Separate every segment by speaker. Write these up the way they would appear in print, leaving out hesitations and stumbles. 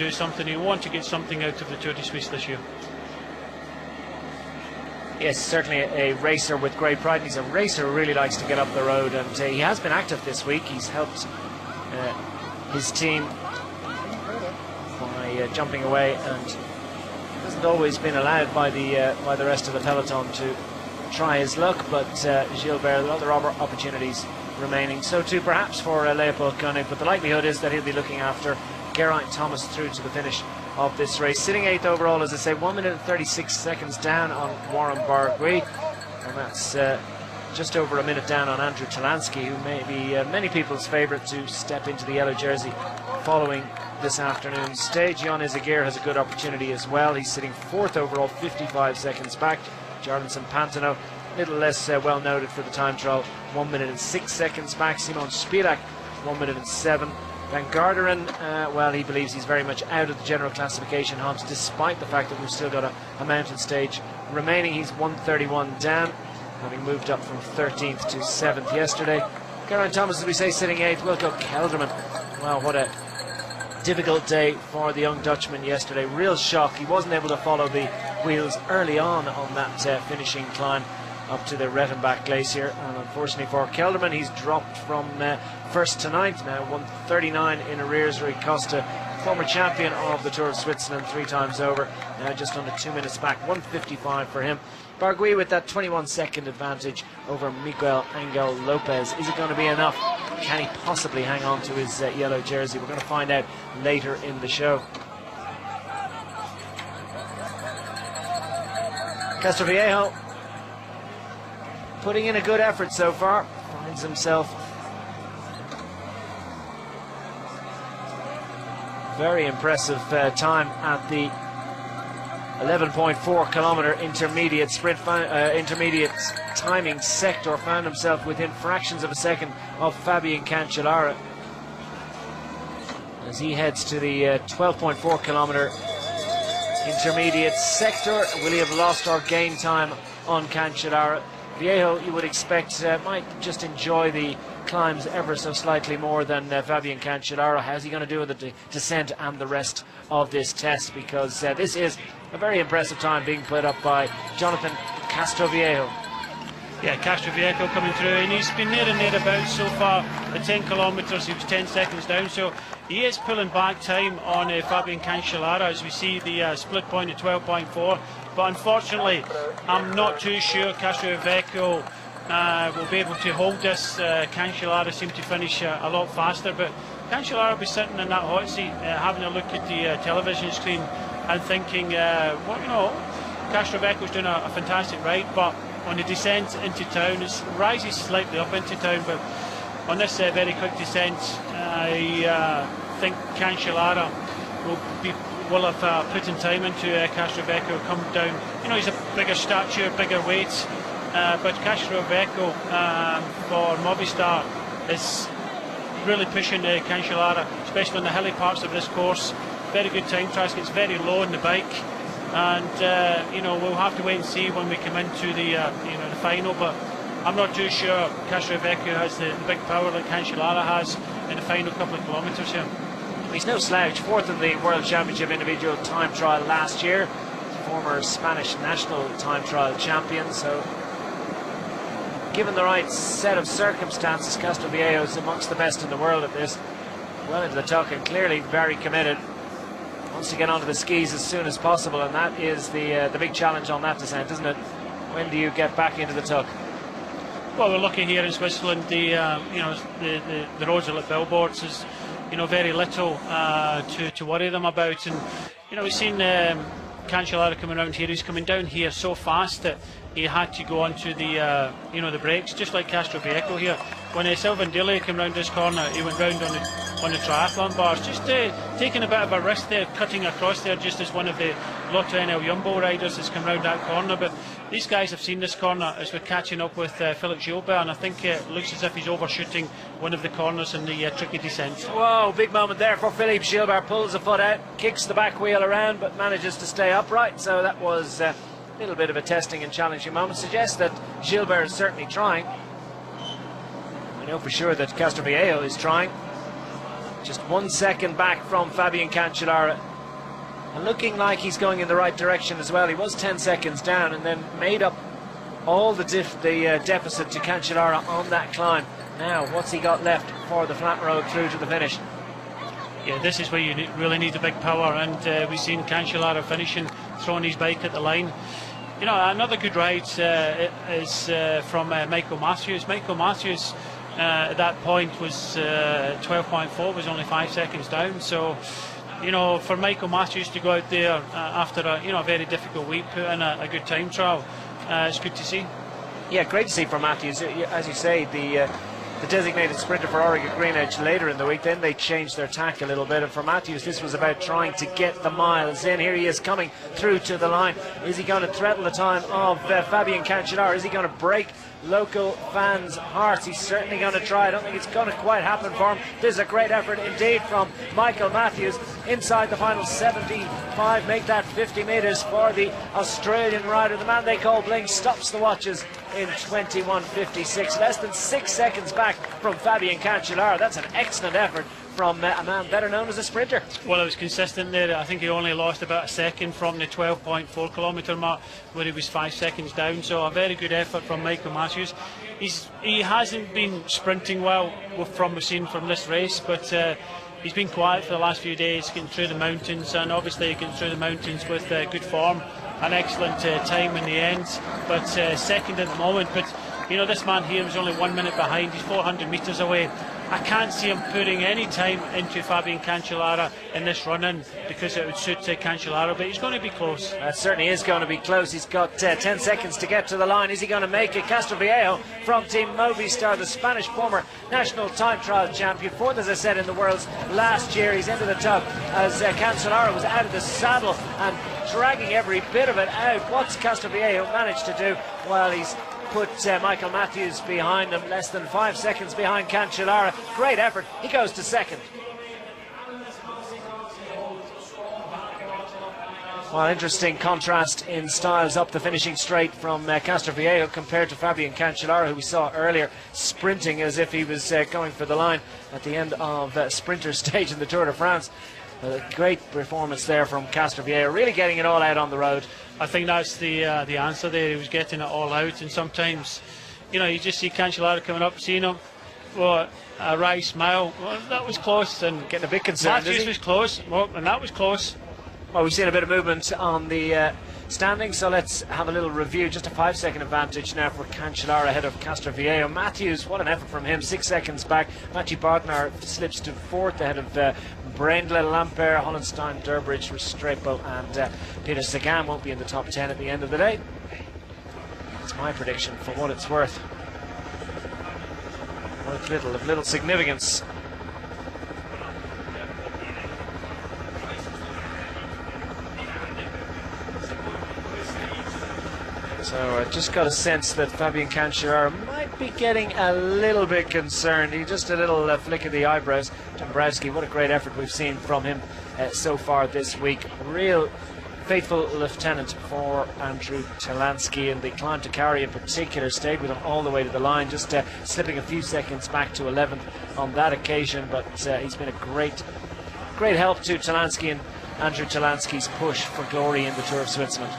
Speaker 1: do something. He'll want to get something out of the Tour de Suisse this year.
Speaker 2: Yes, certainly a racer with great pride. He's a racer who really likes to get up the road, and he has been active this week. He's helped his team by jumping away, and hasn't always been allowed by the rest of the peloton to try his luck. But Gilbert, other opportunities remaining. So too perhaps for Leopold Koenig, but the likelihood is that he'll be looking after Geraint Thomas through to the finish of this race. Sitting 8th overall, as I say, 1 minute and 36 seconds down on Warren Barguil, and that's just over a minute down on Andrew Talansky, who may be many people's favourite to step into the yellow jersey following this afternoon's stage. Jan Izagir has a good opportunity as well. He's sitting 4th overall, 55 seconds back. Jarlinson Pantano, a little less well noted for the time trial, 1 minute and 6 seconds back. Simon Spivak, 1 minute and 7. Van Garderen, well, he believes he's very much out of the general classification humps, despite the fact that we've still got a mountain stage remaining. He's 131 down, having moved up from 13th to 7th yesterday. Geraint Thomas, as we say, sitting 8th. Wilco Kelderman, well, what a difficult day for the young Dutchman yesterday. Real shock. He wasn't able to follow the wheels early on that finishing climb up to the Rettenbach Glacier, and unfortunately for Kelderman, he's dropped from 1st to 9th now, 139 in arrears. Rui Costa, former champion of the Tour of Switzerland 3 times over, now just under 2 minutes back, 155 for him. Barguil with that 21-second advantage over Miguel Angel Lopez. Is it going to be enough? Can he possibly hang on to his yellow jersey? We're going to find out later in the show. Castroviejo putting in a good effort so far, finds himself very impressive time at the 11.4 kilometer intermediate sprint intermediate timing sector. Found himself within fractions of a second of Fabian Cancellara as he heads to the 12.4 kilometer intermediate sector. Will he have lost or gained time on Cancellara? Viejo, you would expect, might just enjoy the climbs ever so slightly more than Fabian Cancellara. How's he going to do with the descent and the rest of this test? Because this is a very impressive time being put up by Jonathan Castroviejo.
Speaker 1: Yeah, Castroviejo coming through, and he's been there and thereabouts so far. At 10 kilometres, he was 10 seconds down, so he is pulling back time on Fabian Cancellara, as we see the split point at 12.4. But unfortunately, I'm not too sure Castroviejo will be able to hold this. Cancellara seemed to finish a lot faster, but Cancellara will be sitting in that hot seat, having a look at the television screen and thinking, well, you know, Castroviejo's doing a fantastic ride, but on the descent into town, it rises slightly up into town, but on this very quick descent, I think Cancellara will have put in time into Castroviejo, come down. You know, he's a bigger stature, bigger weight, but Castroviejo for Movistar is really pushing Cancellara, especially on the hilly parts of this course. Very good time trials, gets very low on the bike, and you know, we'll have to wait and see when we come into the you know, the final. But I'm not too sure Castroviejo has the big power that Cancellara has in the final couple of kilometres here.
Speaker 2: He's no slouch, 4th in the World Championship individual time trial last year, former Spanish national time trial champion. So given the right set of circumstances, Castroviejo is amongst the best in the world at this. Well into the tuck and clearly very committed. Wants to get onto the skis as soon as possible, and that is the big challenge on that descent, isn't it? When do you get back into the tuck?
Speaker 1: Well, we're lucky here in Switzerland. The you know, the roads are like billboards. There's, you know, very little to worry them about, and you know, we've seen Cancellara coming around here. He's coming down here so fast that he had to go onto the you know, the brakes, just like Castroviejo here. When Sylvain Dilley came round this corner, he went round on the triathlon bars, just taking a bit of a risk there, cutting across there, just as one of the Lotto NL Jumbo riders has come round that corner. But these guys have seen this corner as we're catching up with Philippe Gilbert, and I think it looks as if he's overshooting one of the corners in the tricky descent.
Speaker 2: Whoa, big moment there for Philippe Gilbert. Pulls a foot out, kicks the back wheel around, but manages to stay upright. So that was a little bit of a testing and challenging moment. Suggests that Gilbert is certainly trying. We know for sure that Castroviejo is trying. Just 1 second back from Fabian Cancellara and looking like he's going in the right direction as well. He was 10 seconds down and then made up all the deficit to Cancellara on that climb. Now, what's he got left for the flat road through to the finish?
Speaker 1: Yeah, this is where you really need the big power, and we've seen Cancellara finishing, throwing his bike at the line. You know, another good ride is from Michael Matthews. Michael Matthews at that point was 12.4, was only 5 seconds down. So, you know, for Michael Matthews to go out there after a very difficult week, put in a good time trial, it's good to see.
Speaker 2: Yeah, great to see for Matthews. As you say, the designated sprinter for Orica Greenedge later in the week, then they changed their tack a little bit, and for Matthews this was about trying to get the miles in. Here he is coming through to the line. Is he going to threaten the time of Fabian Cancellara? Is he going to break local fans' hearts? He's certainly going to try. I don't think it's going to quite happen for him. This is a great effort indeed from Michael Matthews inside the final 75, make that 50 metres for the Australian rider. The man they call Bling stops the watches in 21.56, less than 6 seconds back from Fabian Cancellara. That's an excellent effort from a man better known as a sprinter.
Speaker 1: Well, it was consistent there. I think he only lost about a second from the 12.4 kilometre mark, where he was 5 seconds down. So a very good effort from Michael Matthews. He hasn't been sprinting well from we've seen from this race, but he's been quiet for the last few days, getting through the mountains, and obviously getting through the mountains with good form. An excellent time in the end, but second at the moment. But you know, this man here was only 1 minute behind. He's 400 metres away. I can't see him putting any time into Fabian Cancellara in this run-in, because it would suit Cancellara, but he's going to be close.
Speaker 2: That certainly is going to be close. He's got 10 seconds to get to the line. Is he going to make it? Castroviejo from Team Movistar, the Spanish former national time trial champion, fourth, as I said, in the Worlds last year. He's into the tug as Cancellara was out of the saddle and dragging every bit of it out. What's Castroviejo managed to do while he's put Michael Matthews behind him, less than 5 seconds behind Cancellara? Great effort. He goes to second. Well, interesting contrast in styles up the finishing straight from Castroviejo compared to Fabian Cancellara, who we saw earlier sprinting as if he was going for the line at the end of sprinter stage in the Tour de France. A great performance there from Castroviejo, really getting it all out on the road.
Speaker 1: I think that's the answer there. He was getting it all out, and sometimes, you know, you just see Cancellara coming up, seeing him, well, a wry smile. Well, that was close, and
Speaker 2: getting a bit concerned.
Speaker 1: Matthews was close, well, and that was close.
Speaker 2: Well, we've seen a bit of movement on the standing, so let's have a little review. Just a 5 second advantage now for Cancellara ahead of Castroviejo. Matthews, what an effort from him, 6 seconds back. Matthew Bartner slips to fourth ahead of Brendle, Lampere, Hollenstein, Durbridge, Restrepo, and Peter Sagan won't be in the top 10 at the end of the day. That's my prediction, for what it's worth. Of little significance. So I just got a sense that Fabian Cancellara might be getting a little bit concerned. He just a little flick of the eyebrows. Dombrowski, what a great effort we've seen from him so far this week. Real faithful lieutenant for Andrew Talansky, and the climb to Carry in particular stayed with him all the way to the line, just slipping a few seconds back to 11th on that occasion. But he's been a great help to Talansky and Andrew Talansky's push for glory in the Tour of Switzerland.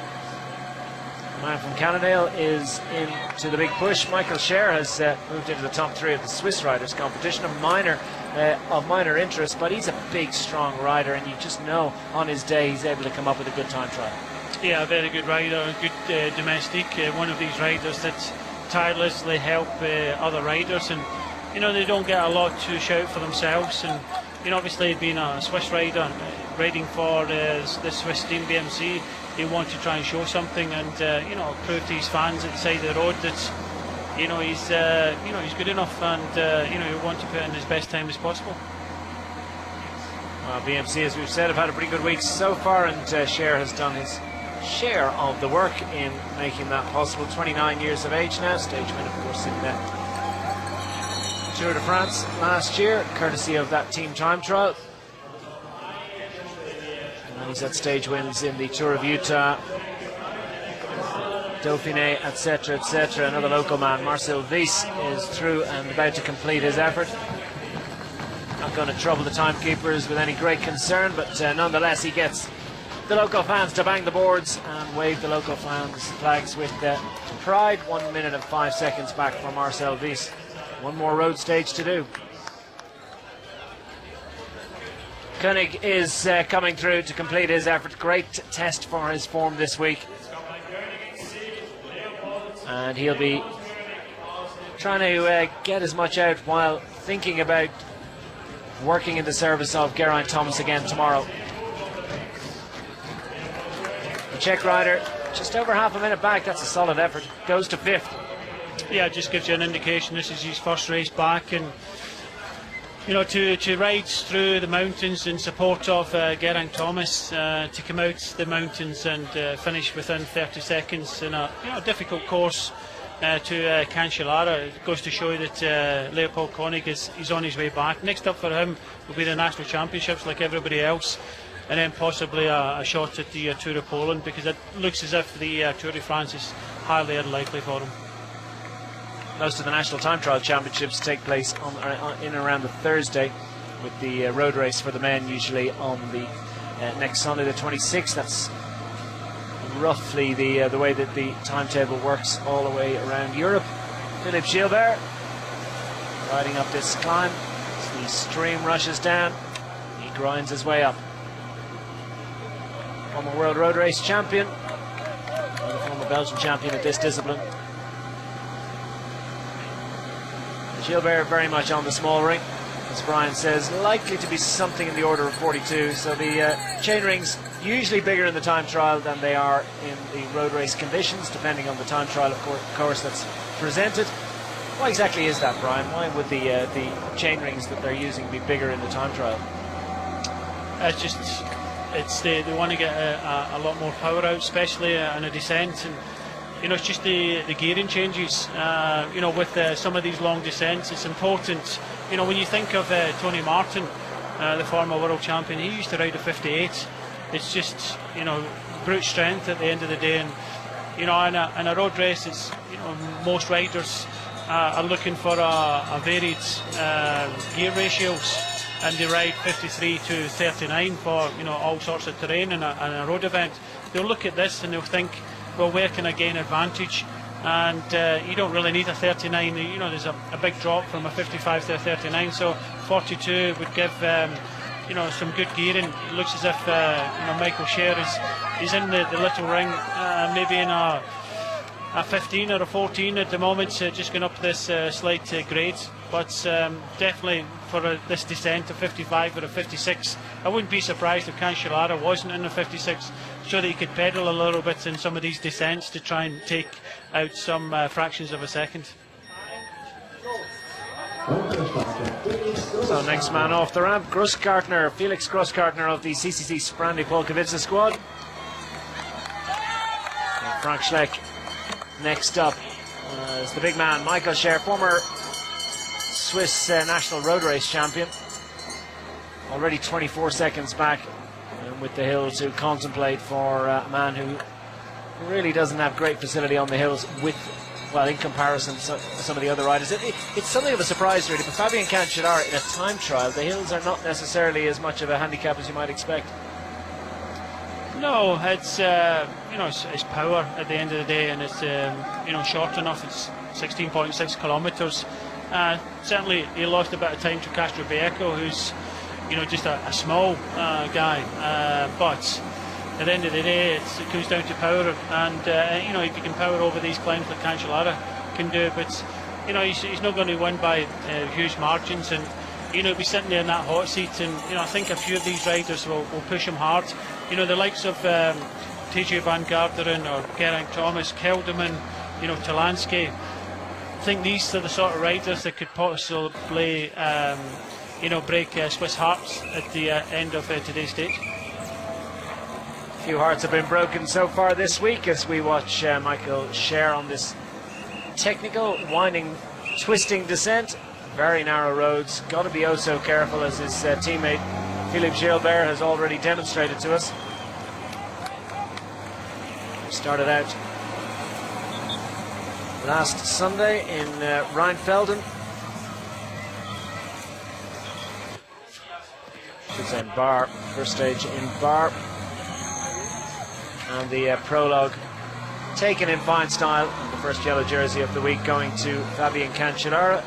Speaker 2: The man from Cannondale is into the big push. Michael Scher has moved into the top three of the Swiss Riders competition, of minor interest, but he's a big, strong rider, and you just know on his day he's able to come up with a good time trial.
Speaker 1: Yeah, a very good rider, a good domestic, one of these riders that tirelessly help other riders, and you know, they don't get a lot to shout for themselves. And you know, obviously being a Swiss rider, riding for the Swiss team BMC, he wants to try and show something, and you know, prove to his fans at the side of the road that you know he's good enough, and you know, he wants to put in his best time as possible.
Speaker 2: Well, BMC, as we've said, have had a pretty good week so far, and Scher has done his share of the work in making that possible. 29 years of age now, stage win, of course, in the Tour de France last year, courtesy of that team time trial. And he's had stage wins in the Tour of Utah, Dauphiné, etc., etc. Another local man, Marcel Weiss, is through and about to complete his effort. Not going to trouble the timekeepers with any great concern, but nonetheless he gets the local fans to bang the boards and wave the local flags with pride. 1 minute and 5 seconds back for Marcel Wies. One more road stage to do. Koenig is coming through to complete his effort. Great test for his form this week. And he'll be trying to get as much out while thinking about working in the service of Geraint Thomas again tomorrow. The Czech rider just over half a minute back. That's a solid effort. Goes to 5th.
Speaker 1: Yeah, it just gives you an indication this is his first race back, and you know, to ride through the mountains in support of Geraint Thomas, to come out the mountains and finish within 30 seconds in a difficult course to Cancellara. It goes to show that Leopold Koenig is on his way back. Next up for him will be the National Championships like everybody else, and then possibly a shot at the Tour of Poland, because it looks as if the Tour de France is highly unlikely for him.
Speaker 2: Most of the National Time Trial Championships take place in and around the Thursday, with the road race for the men usually on the next Sunday, the 26th. That's roughly the way that the timetable works all the way around Europe. Philippe Gilbert riding up this climb as the stream rushes down. He grinds his way up. Former World Road Race champion, and the former Belgian champion at this discipline. Gilbert very much on the small ring, as Brian says, likely to be something in the order of 42. So the chain rings usually bigger in the time trial than they are in the road race conditions, depending on the time trial, of course, that's presented. Why exactly is that, Brian? Why would the chain rings that they're using be bigger in the time trial?
Speaker 1: They want to get a lot more power out, especially on a descent, and you know, it's just the gearing changes. You know, with some of these long descents, it's important. You know, when you think of Tony Martin, the former world champion, he used to ride a 58. It's just, you know, brute strength at the end of the day, and you know, in a road race, it's, you know, most riders are looking for a varied gear ratios, and they ride 53 to 39 for, you know, all sorts of terrain in a road event. They'll look at this and they'll think, well, where can I gain advantage? And you don't really need a 39. You know, there's a big drop from a 55 to a 39, so 42 would give you know, some good gearing. It looks as if you know, Michael Scher is in the little ring, maybe in a 15 or a 14 at the moment, just going up this slight grade, but definitely for this descent, a 55 or a 56. I wouldn't be surprised if Cancellara wasn't in a 56, so that he could pedal a little bit in some of these descents to try and take out some fractions of a second.
Speaker 2: So next man off the ramp, Grossgartner, Felix Grossgartner of the CCC Sprandi Polkowice squad. And Frank Schleck next up is the big man, Michael Scher, former Swiss national road race champion. Already 24 seconds back, and with the hill to contemplate for a man who really doesn't have great facility on the hills with, well, in comparison to some of the other riders. It's something of a surprise really, but Fabien Cancellara in a time trial, the hills are not necessarily as much of a handicap as you might expect.
Speaker 1: No, it's you know, it's power at the end of the day, and it's you know, short enough. It's 16.6 kilometres. Certainly he lost a bit of time to Castro Viejo, who's, you know, just a small guy, but at the end of the day, it comes down to power, and you know, if you can power over these climbs like Cancellara can do, but you know, he's not going to win by huge margins, and you know, be sitting there in that hot seat, and you know, I think a few of these riders will push him hard. You know, the likes of TJ Van Garderen or Geraint Thomas, Kelderman, you know, Talansky. I think these are the sort of riders that could possibly you know, break Swiss hearts at the end of today's stage.
Speaker 2: A few hearts have been broken so far this week as we watch Michael Scher on this technical, winding, twisting descent. Very narrow roads, got to be oh so careful, as his teammate Philippe Gilbert has already demonstrated to us. Started out last Sunday in Rheinfelden. Should say in Bar, first stage in Bar. And the prologue taken in fine style. The first yellow jersey of the week going to Fabian Cancellara.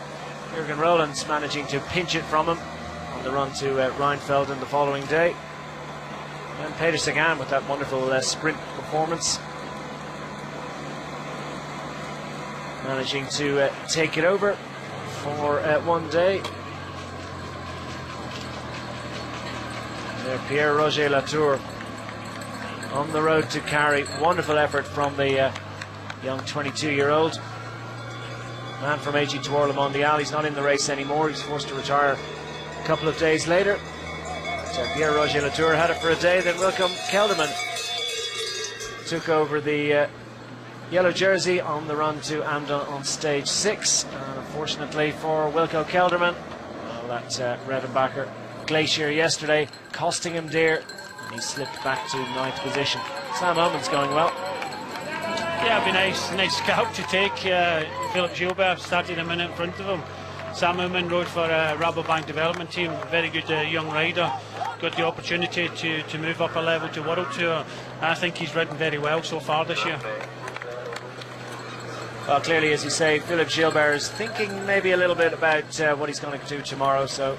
Speaker 2: Jürgen Rollins managing to pinch it from him on the run to Rheinfelden the following day. And Peter Sagan with that wonderful sprint performance, managing to take it over for one day. And there, Pierre-Roger Latour on the road to Carry. Wonderful effort from the young 22-year-old man from AG Tour Le Mondial. He's not in the race anymore. He's forced to retire a couple of days later. So Pierre-Roger Latour had it for a day. Then Wilco Kelderman took over the yellow jersey on the run to Amdon on stage 6. And unfortunately for Wilco Kelderman, well, that Redenbacher Glacier yesterday costing him dear. And he slipped back to 9th position. Sam Oman's going well.
Speaker 1: Yeah, it'd be nice scout to take. Philip Gilbert started a minute in front of him. Sam Oman rode for Rabobank Development Team. Very good young rider. Got the opportunity to move up a level to World Tour. I think he's ridden very well so far this year.
Speaker 2: Well, clearly, as you say, Philip Gilbert is thinking maybe a little bit about what he's going to do tomorrow. So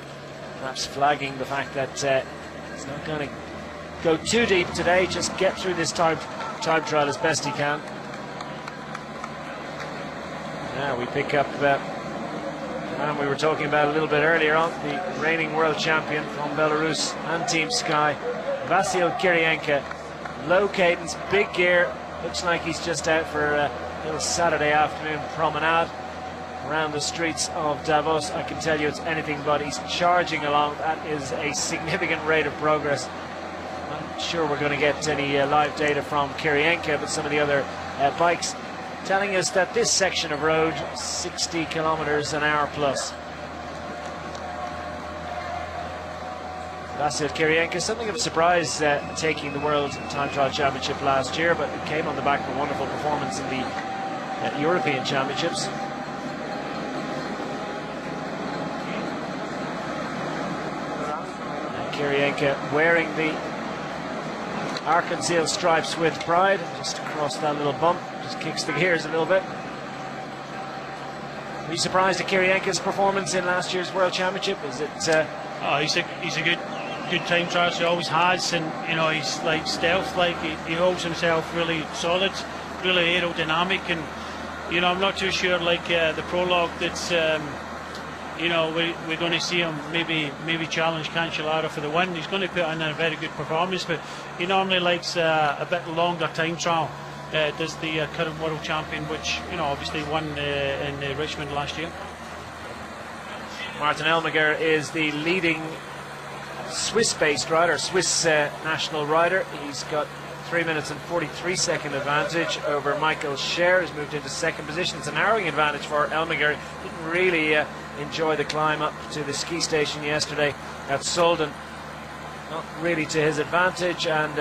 Speaker 2: perhaps flagging the fact that he's not going to go too deep today. Just get through this time trial as best he can. Now we pick up, and we were talking about a little bit earlier on, the reigning world champion from Belarus and Team Sky, Vasil Kirienka. Low cadence, big gear. Looks like he's just out for a little Saturday afternoon promenade around the streets of Davos. I can tell you it's anything but. He's charging along. That is a significant rate of progress. I'm not sure we're going to get any live data from Kirienka, but some of the other bikes telling us that this section of road, 60 kilometers an hour plus. Vasil Kirienka, something of a surprise taking the World Time Trial Championship last year, but it came on the back of a wonderful performance in the European Championships. And Kirienka wearing the Arc-en-Ciel stripes with pride, just across that little bump. Just kicks the gears a little bit. Were you surprised at Kirienka's performance in last year's World Championship? Is it?
Speaker 1: He's a good time trial. He always has, and he's like stealth. Like he holds himself really solid, really aerodynamic, and I'm not too sure. Like the prologue, that's we're going to see him maybe challenge Cancellara for the win. He's going to put in a very good performance, but he normally likes a bit longer time trial. Does the current world champion, which obviously won in Richmond last year.
Speaker 2: Martin Elmiger is the leading Swiss-based rider, Swiss national rider. He's got 3 minutes and 43-second advantage over Michael Scher, who's moved into second position. It's a narrowing advantage for Elmiger. Didn't really enjoy the climb up to the ski station yesterday at Solden. Not really to his advantage, and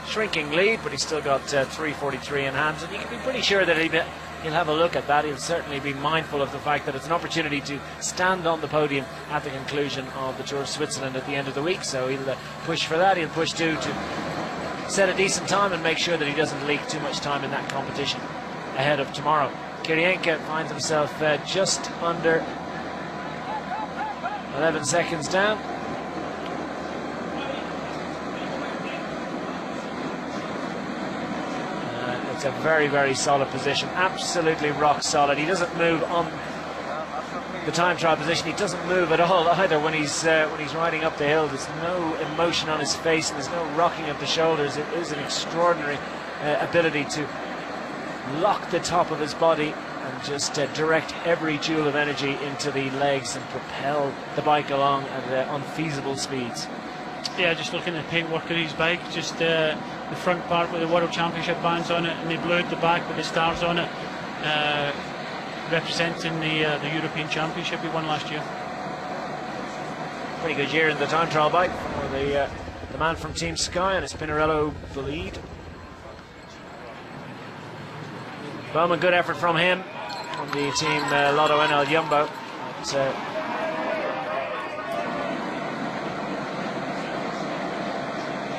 Speaker 2: shrinking lead, but he's still got 3:43 in hand, and you can be pretty sure that he'll have a look at that. He'll certainly be mindful of the fact that it's an opportunity to stand on the podium at the conclusion of the Tour of Switzerland at the end of the week, so he'll push for that. He'll push to set a decent time and make sure that he doesn't leak too much time in that competition ahead of tomorrow. Kirienka finds himself just under 11 seconds down. It's a very, very solid position, absolutely rock solid. He doesn't move on the time trial position. He doesn't move at all either when he's riding up the hill. There's no emotion on his face, and there's no rocking of the shoulders. It is an extraordinary ability to lock the top of his body and just direct every joule of energy into the legs and propel the bike along at unfeasible speeds.
Speaker 1: Yeah, just looking at the paintwork of his bike, just the front part with the World Championship bands on it, and the blue at the back with the stars on it, representing the European Championship he won last year.
Speaker 2: Pretty good year in the time trial bike for the man from Team Sky, and it's Pinarello the lead. Bowman, good effort from him on the Team Lotto NL Jumbo.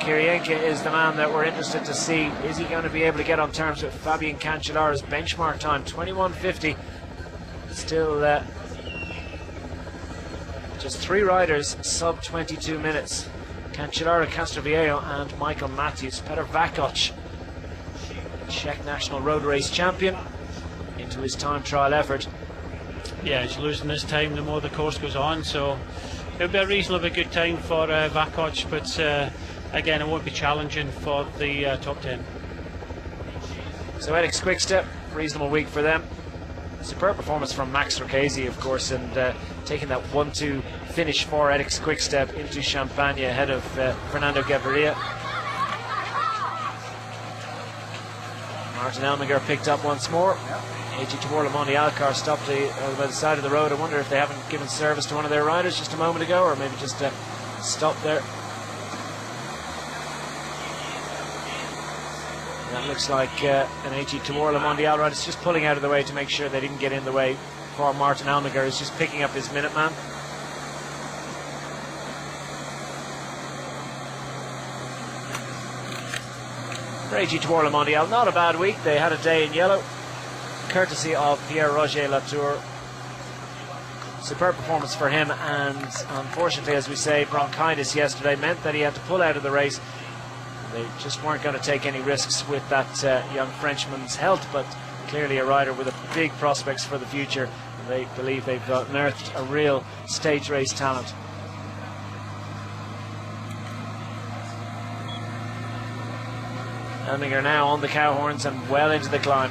Speaker 2: Kirienka is the man that we're interested to see. Is he going to be able to get on terms with Fabian Cancellara's benchmark time? 21:50. Still just 3 riders sub 22 minutes. Cancellara, Castroviejo and Michael Matthews. Petr Vakoc, Czech national road race champion, into his time trial effort.
Speaker 1: Yeah, he's losing his time the more the course goes on, so it'll be a reasonably good time for Vakoc, but again, it won't be challenging for the top 10.
Speaker 2: So Edix Quickstep, reasonable week for them. Superb performance from Max Ricchesi, of course, and taking that 1-2 finish for Edix Quickstep into Champagne ahead of Fernando Gaviria. Martin Elmiger picked up once more. AG Tour Le Mondial car stopped by the side of the road. I wonder if they haven't given service to one of their riders just a moment ago, or maybe just stopped there. That looks like an AG Tour Le Mondial rider. It's just pulling out of the way to make sure they didn't get in the way for Martin Elmiger. He's just picking up his Minuteman. For AG Tour Le Mondial, not a bad week. They had a day in yellow, courtesy of Pierre-Roger Latour. Superb performance for him, and unfortunately, as we say, bronchitis yesterday meant that he had to pull out of the race. They just weren't going to take any risks with that young Frenchman's health, but clearly a rider with a big prospects for the future. They believe they've unearthed a real stage race talent. Elmiger now on the cow horns and well into the climb.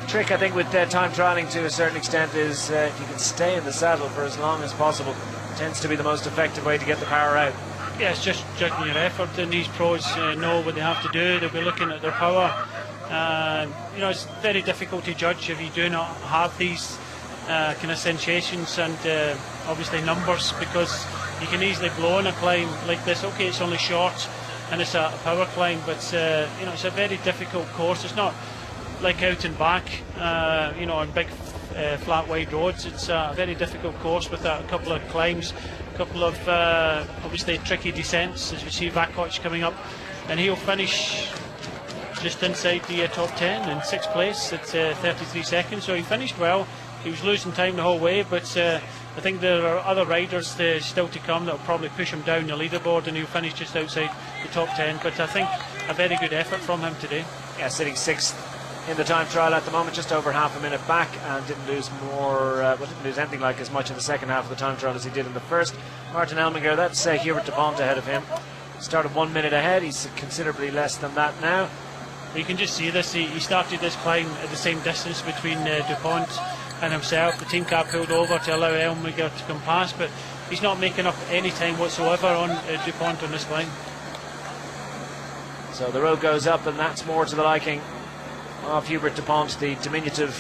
Speaker 2: Trick, I think, with time trialing to a certain extent is if you can stay in the saddle for as long as possible, tends to be the most effective way to get the power out.
Speaker 1: Yeah, it's just judging your effort, and these pros know what they have to do. They'll be looking at their power. You know, it's very difficult to judge if you do not have these kind of sensations and obviously numbers, because you can easily blow in a climb like this. Okay, it's only short and it's a power climb, but you know, it's a very difficult course. It's not like out and back, you know, on big flat wide roads. It's a very difficult course with a couple of climbs, a couple of obviously tricky descents, as we see Vakoc coming up, and he'll finish just inside the top 10 in 6th place at 33 seconds. So he finished well. He was losing time the whole way, but I think there are other riders still to come that will probably push him down the leaderboard, and he'll finish just outside the top 10. But I think a very good effort from him today. Yeah,
Speaker 2: sitting 6th in the time trial at the moment, just over half a minute back, and didn't lose didn't lose anything like as much in the second half of the time trial as he did in the first. Martin Elmiger, that's Hubert Dupont ahead of him. Started 1 minute ahead. He's considerably less than that now.
Speaker 1: You can just see this. He started this climb at the same distance between Dupont and himself. The team car pulled over to allow Elmiger to come past, but he's not making up any time whatsoever on Dupont on this climb.
Speaker 2: So the road goes up, and that's more to the liking of Hubert Dupont, the diminutive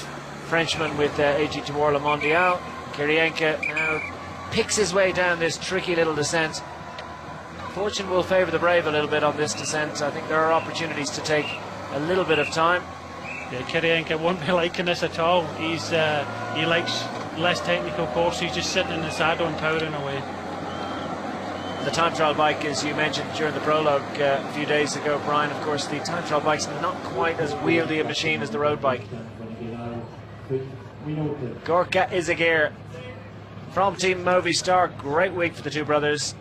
Speaker 2: Frenchman with AG Tour Le Mondial. Kirienka now picks his way down this tricky little descent. Fortune will favour the brave a little bit on this descent. I think there are opportunities to take a little bit of time.
Speaker 1: Yeah, Kirienka won't be liking this at all. He likes less technical course. He's just sitting in the saddle and powering away. The time trial bike, as you mentioned during the prologue a few days ago, Brian, of course, the time trial bike's not quite as wieldy a machine as the road bike. Gorka Izagir from Team Movistar. Great week for the two brothers.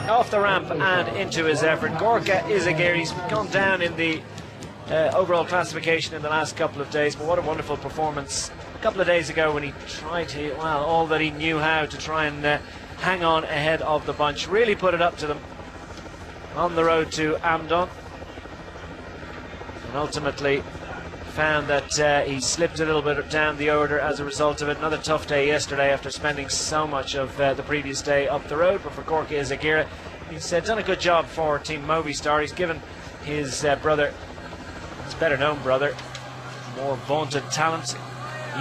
Speaker 1: Off the ramp and into his effort. Gorka Izagir, he's gone down in the overall classification in the last couple of days, but what a wonderful performance a couple of days ago when he tried to, well, all that he knew how to try and hang on ahead of the bunch. Really put it up to them on the road to Amdon, and ultimately found that he slipped a little bit down the order as a result of it. Another tough day yesterday after spending so much of the previous day up the road. But for Gorka Izagir, he's done a good job for Team Movistar. He's given his brother, his better known brother, more vaunted talent,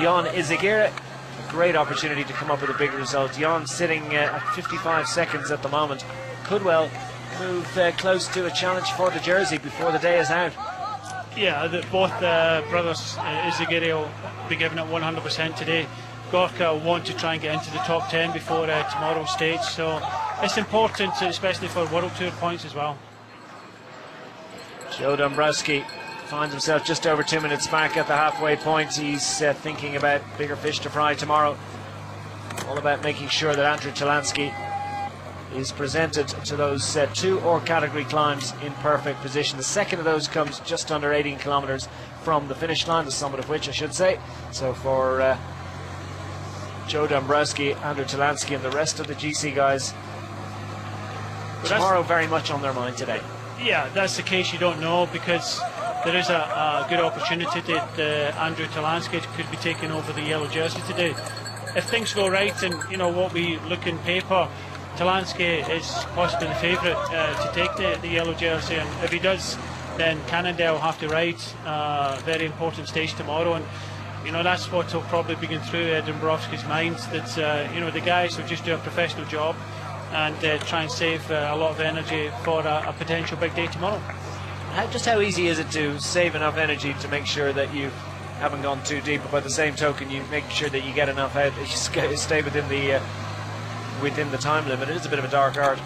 Speaker 1: Jan Izagir, a great opportunity to come up with a big result. Jan sitting at 55 seconds at the moment, could well move close to a challenge for the jersey before the day is out. Yeah, both brothers, Izagiri will be giving it 100% today. Gorka will want to try and get into the top 10 before tomorrow's stage, so it's important, especially for World Tour points as well.
Speaker 2: Joe Dombrowski finds himself just over 2 minutes back at the halfway point. He's thinking about bigger fish to fry tomorrow. All about making sure that Andrew Talansky is presented to those 2 ore category climbs in perfect position. The second of those comes just under 18 kilometres from the finish line, the summit of which I should say. So for Joe Dombrowski, Andrew Talansky and the rest of the GC guys, tomorrow very much on their mind today.
Speaker 1: Yeah, that's the case. You don't know, because there is a good opportunity that Andrew Talansky could be taking over the yellow jersey today. If things go right and what we look in paper, Talansky is possibly the favourite to take the yellow jersey, and if he does, then Cannondale will have to ride a very important stage tomorrow, and that's what will probably be going through Dombrowski's mind, that the guys will just do a professional job and try and save a lot of energy for a potential big day tomorrow.
Speaker 2: Just how easy is it to save enough energy to make sure that you haven't gone too deep, but by the same token you make sure that you get enough out, you stay within the time limit? It is a bit of a dark art.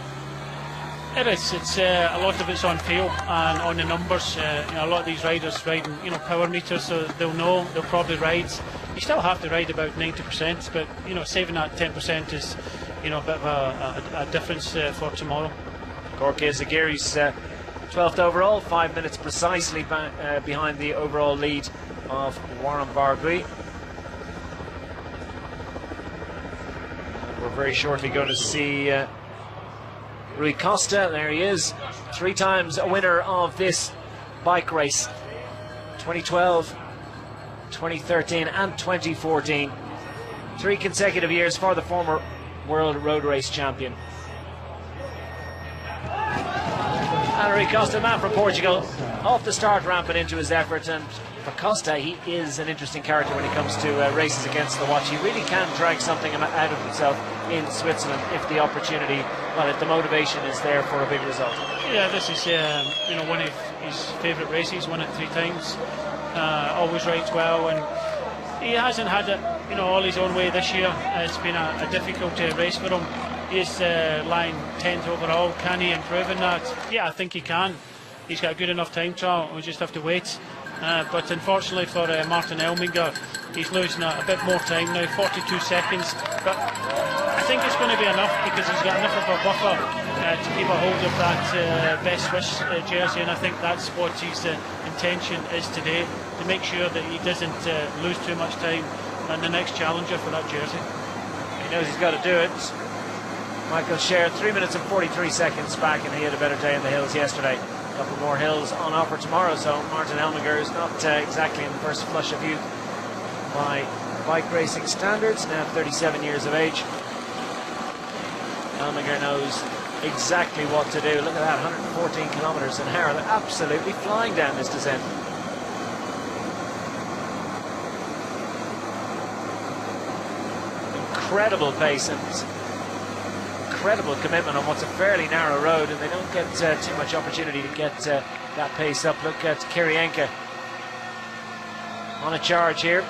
Speaker 1: It is. It's a lot of it's on feel and on the numbers. A lot of these riders riding, power meters, so they'll know, they'll probably ride. You still have to ride about 90%, but saving that 10% is, a bit of a difference for tomorrow.
Speaker 2: Gorka Izagiri's 12th overall, 5 minutes precisely behind the overall lead of Warren Barguil. We're very shortly going to see Rui Costa. There he is, 3 times a winner of this bike race, 2012, 2013 and 2014. 3 consecutive years for the former world road race champion. And Rui Costa, man from Portugal, off the start ramp and into his effort. And for Costa, he is an interesting character when it comes to races against the watch. He really can drag something out of himself in Switzerland if the opportunity, if the motivation is there for a big result. Yeah,
Speaker 1: this is one of his favourite races. Won it 3 times. Always rides well, and he hasn't had it all his own way this year. It's been a difficult race for him. He's lying 10th overall. Can he improve in that? Yeah, I think he can. He's got a good enough time trial. We just have to wait. But unfortunately for Martin Elminger, he's losing a bit more time now, 42 seconds. But I think it's going to be enough, because he's got enough of a buffer to keep a hold of that best Swiss jersey, and I think that's what his intention is today, to make sure that he doesn't lose too much time on the next challenger for that jersey.
Speaker 2: He knows he's got to do it. Michael Scher, 3 minutes and 43 seconds back, and he had a better day in the hills yesterday. A couple more hills on offer tomorrow, so Martin Elminger is not exactly in the first flush of youth by bike racing standards, now 37 years of age. Elminger knows exactly what to do. Look at that, 114 kilometres an hour. They're absolutely flying down this descent. Incredible pace and incredible commitment on what's a fairly narrow road, and they don't get too much opportunity to get that pace up. Look at Kirienka on a charge here.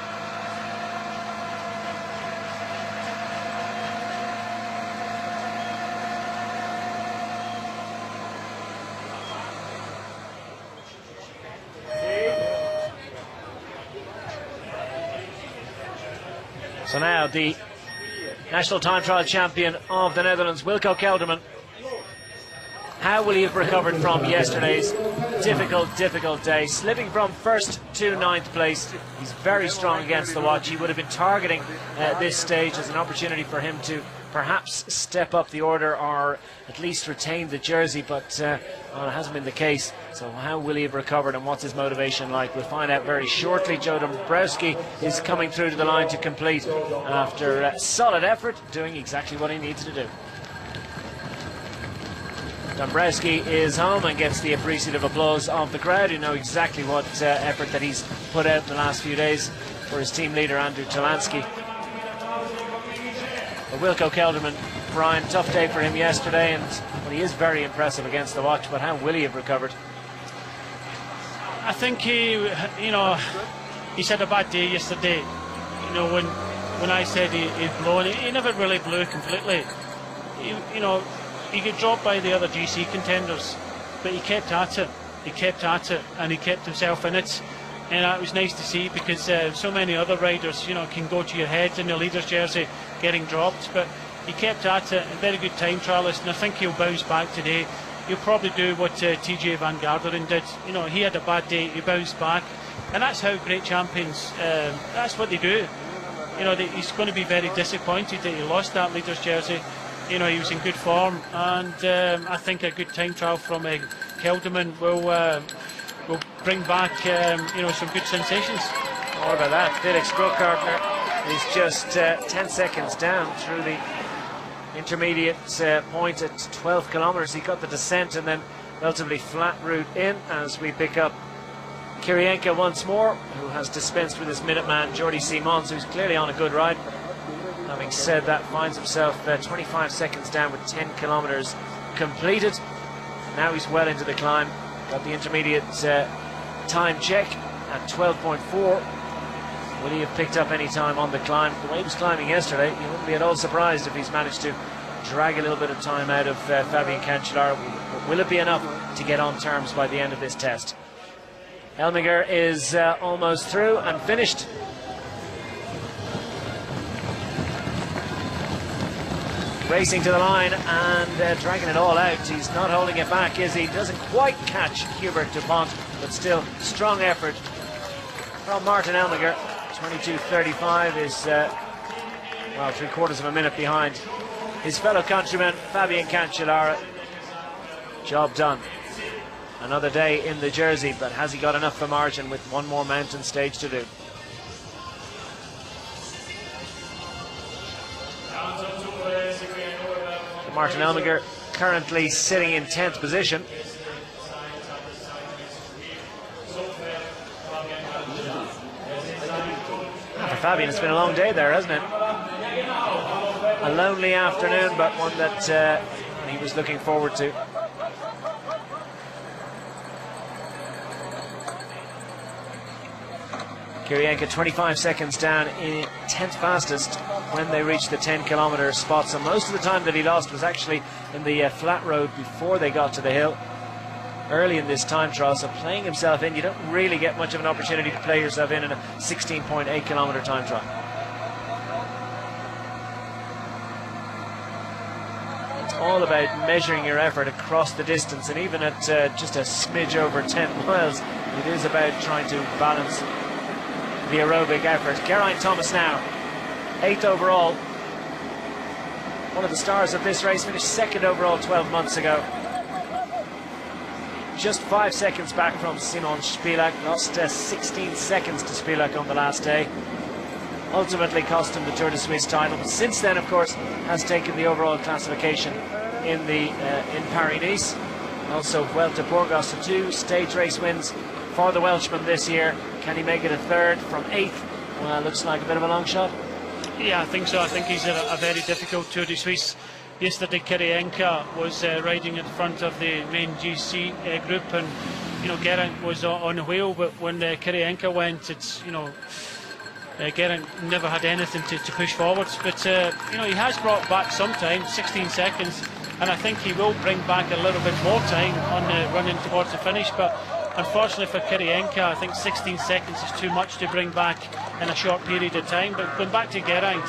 Speaker 2: So now the national time trial champion of the Netherlands, Wilco Kelderman. How will he have recovered from yesterday's difficult day? Slipping from 1st to 9th place. He's very strong against the watch. He would have been targeting this stage as an opportunity for him to perhaps step up the order or at least retain the jersey, but it hasn't been the case. So how will he have recovered, and what's his motivation like? We'll find out very shortly. Joe Dombrowski is coming through to the line to complete after solid effort, doing exactly what he needs to do. Dombrowski is home and gets the appreciative applause of the crowd, who know exactly what effort that he's put out in the last few days for his team leader Andrew Talansky. But Wilco Kelderman, Brian, tough day for him yesterday, and he is very impressive against the watch, but how will he have recovered?
Speaker 1: I think he's had a bad day yesterday. When I said he'd blown, he never really blew completely. He got dropped by the other GC contenders, but he kept at it. He kept at it, and he kept himself in it. And it was nice to see, because so many other riders, can go to your head in the leader's jersey getting dropped. But he kept at it, a very good time trialist, and I think he'll bounce back today. He'll probably do what TJ Van Garderen did. He had a bad day, he bounced back, and that's how great champions, that's what they do. He's going to be very disappointed that he lost that leader's jersey. He was in good form, and I think a good time trial from Kelderman will bring back some good sensations.
Speaker 2: What about that? Felix Brookhardner is just 10 seconds down through the intermediate point at 12 kilometres. He got the descent and then relatively flat route in, as we pick up Kirienka once more, who has dispensed with his Minuteman Jordi Simons, who's clearly on a good ride. Having said that, finds himself 25 seconds down with 10 kilometres completed. Now he's well into the climb. Got the intermediate time check at 12.4. Will he have picked up any time on the climb? The way he was climbing yesterday, you wouldn't be at all surprised if he's managed to drag a little bit of time out of Fabian Cancellara. Will it be enough to get on terms by the end of this test? Elmiger is almost through and finished. Racing to the line and dragging it all out. He's not holding it back, is he? Doesn't quite catch Hubert Dupont, but still strong effort from Martin Elmiger. 22.35 is, 3/4 of a minute behind his fellow countryman Fabian Cancellara. Job done. Another day in the jersey, but has he got enough for margin with one more mountain stage to do? Martin Elmiger currently sitting in 10th position. For Fabian, it's been a long day there, hasn't it? A lonely afternoon, but one that he was looking forward to. Kirienka 25 seconds down, in 10th fastest when they reached the 10 kilometre spot. So most of the time that he lost was actually in the flat road before they got to the hill early in this time trial. So playing himself in, you don't really get much of an opportunity to play yourself in a 16.8 kilometre time trial. It's all about measuring your effort across the distance, and even at just a smidge over 10 miles, it is about trying to balance the aerobic effort. Geraint Thomas now, 8th overall. One of the stars of this race, finished 2nd overall 12 months ago. Just 5 seconds back from Simon Spilak. Lost 16 seconds to Spilak on the last day. Ultimately cost him the Tour de Suisse title, but since then, of course, has taken the overall classification in Paris-Nice. Also Vuelta Burgos, 2 stage race wins for the Welshman this year. Can he make it a 3rd from 8th? Well, looks like a bit of a long shot.
Speaker 1: Yeah, I think so. I think he's a very difficult Tour de Suisse. Yesterday, Kirienka was riding in front of the main GC group, and Geraint was on the wheel. But when Kirienka went, it's Geraint never had anything to push forwards. But he has brought back some time, 16 seconds, and I think he will bring back a little bit more time on running towards the finish. But unfortunately for Kirienka, I think 16 seconds is too much to bring back in a short period of time. But going back to Geraint,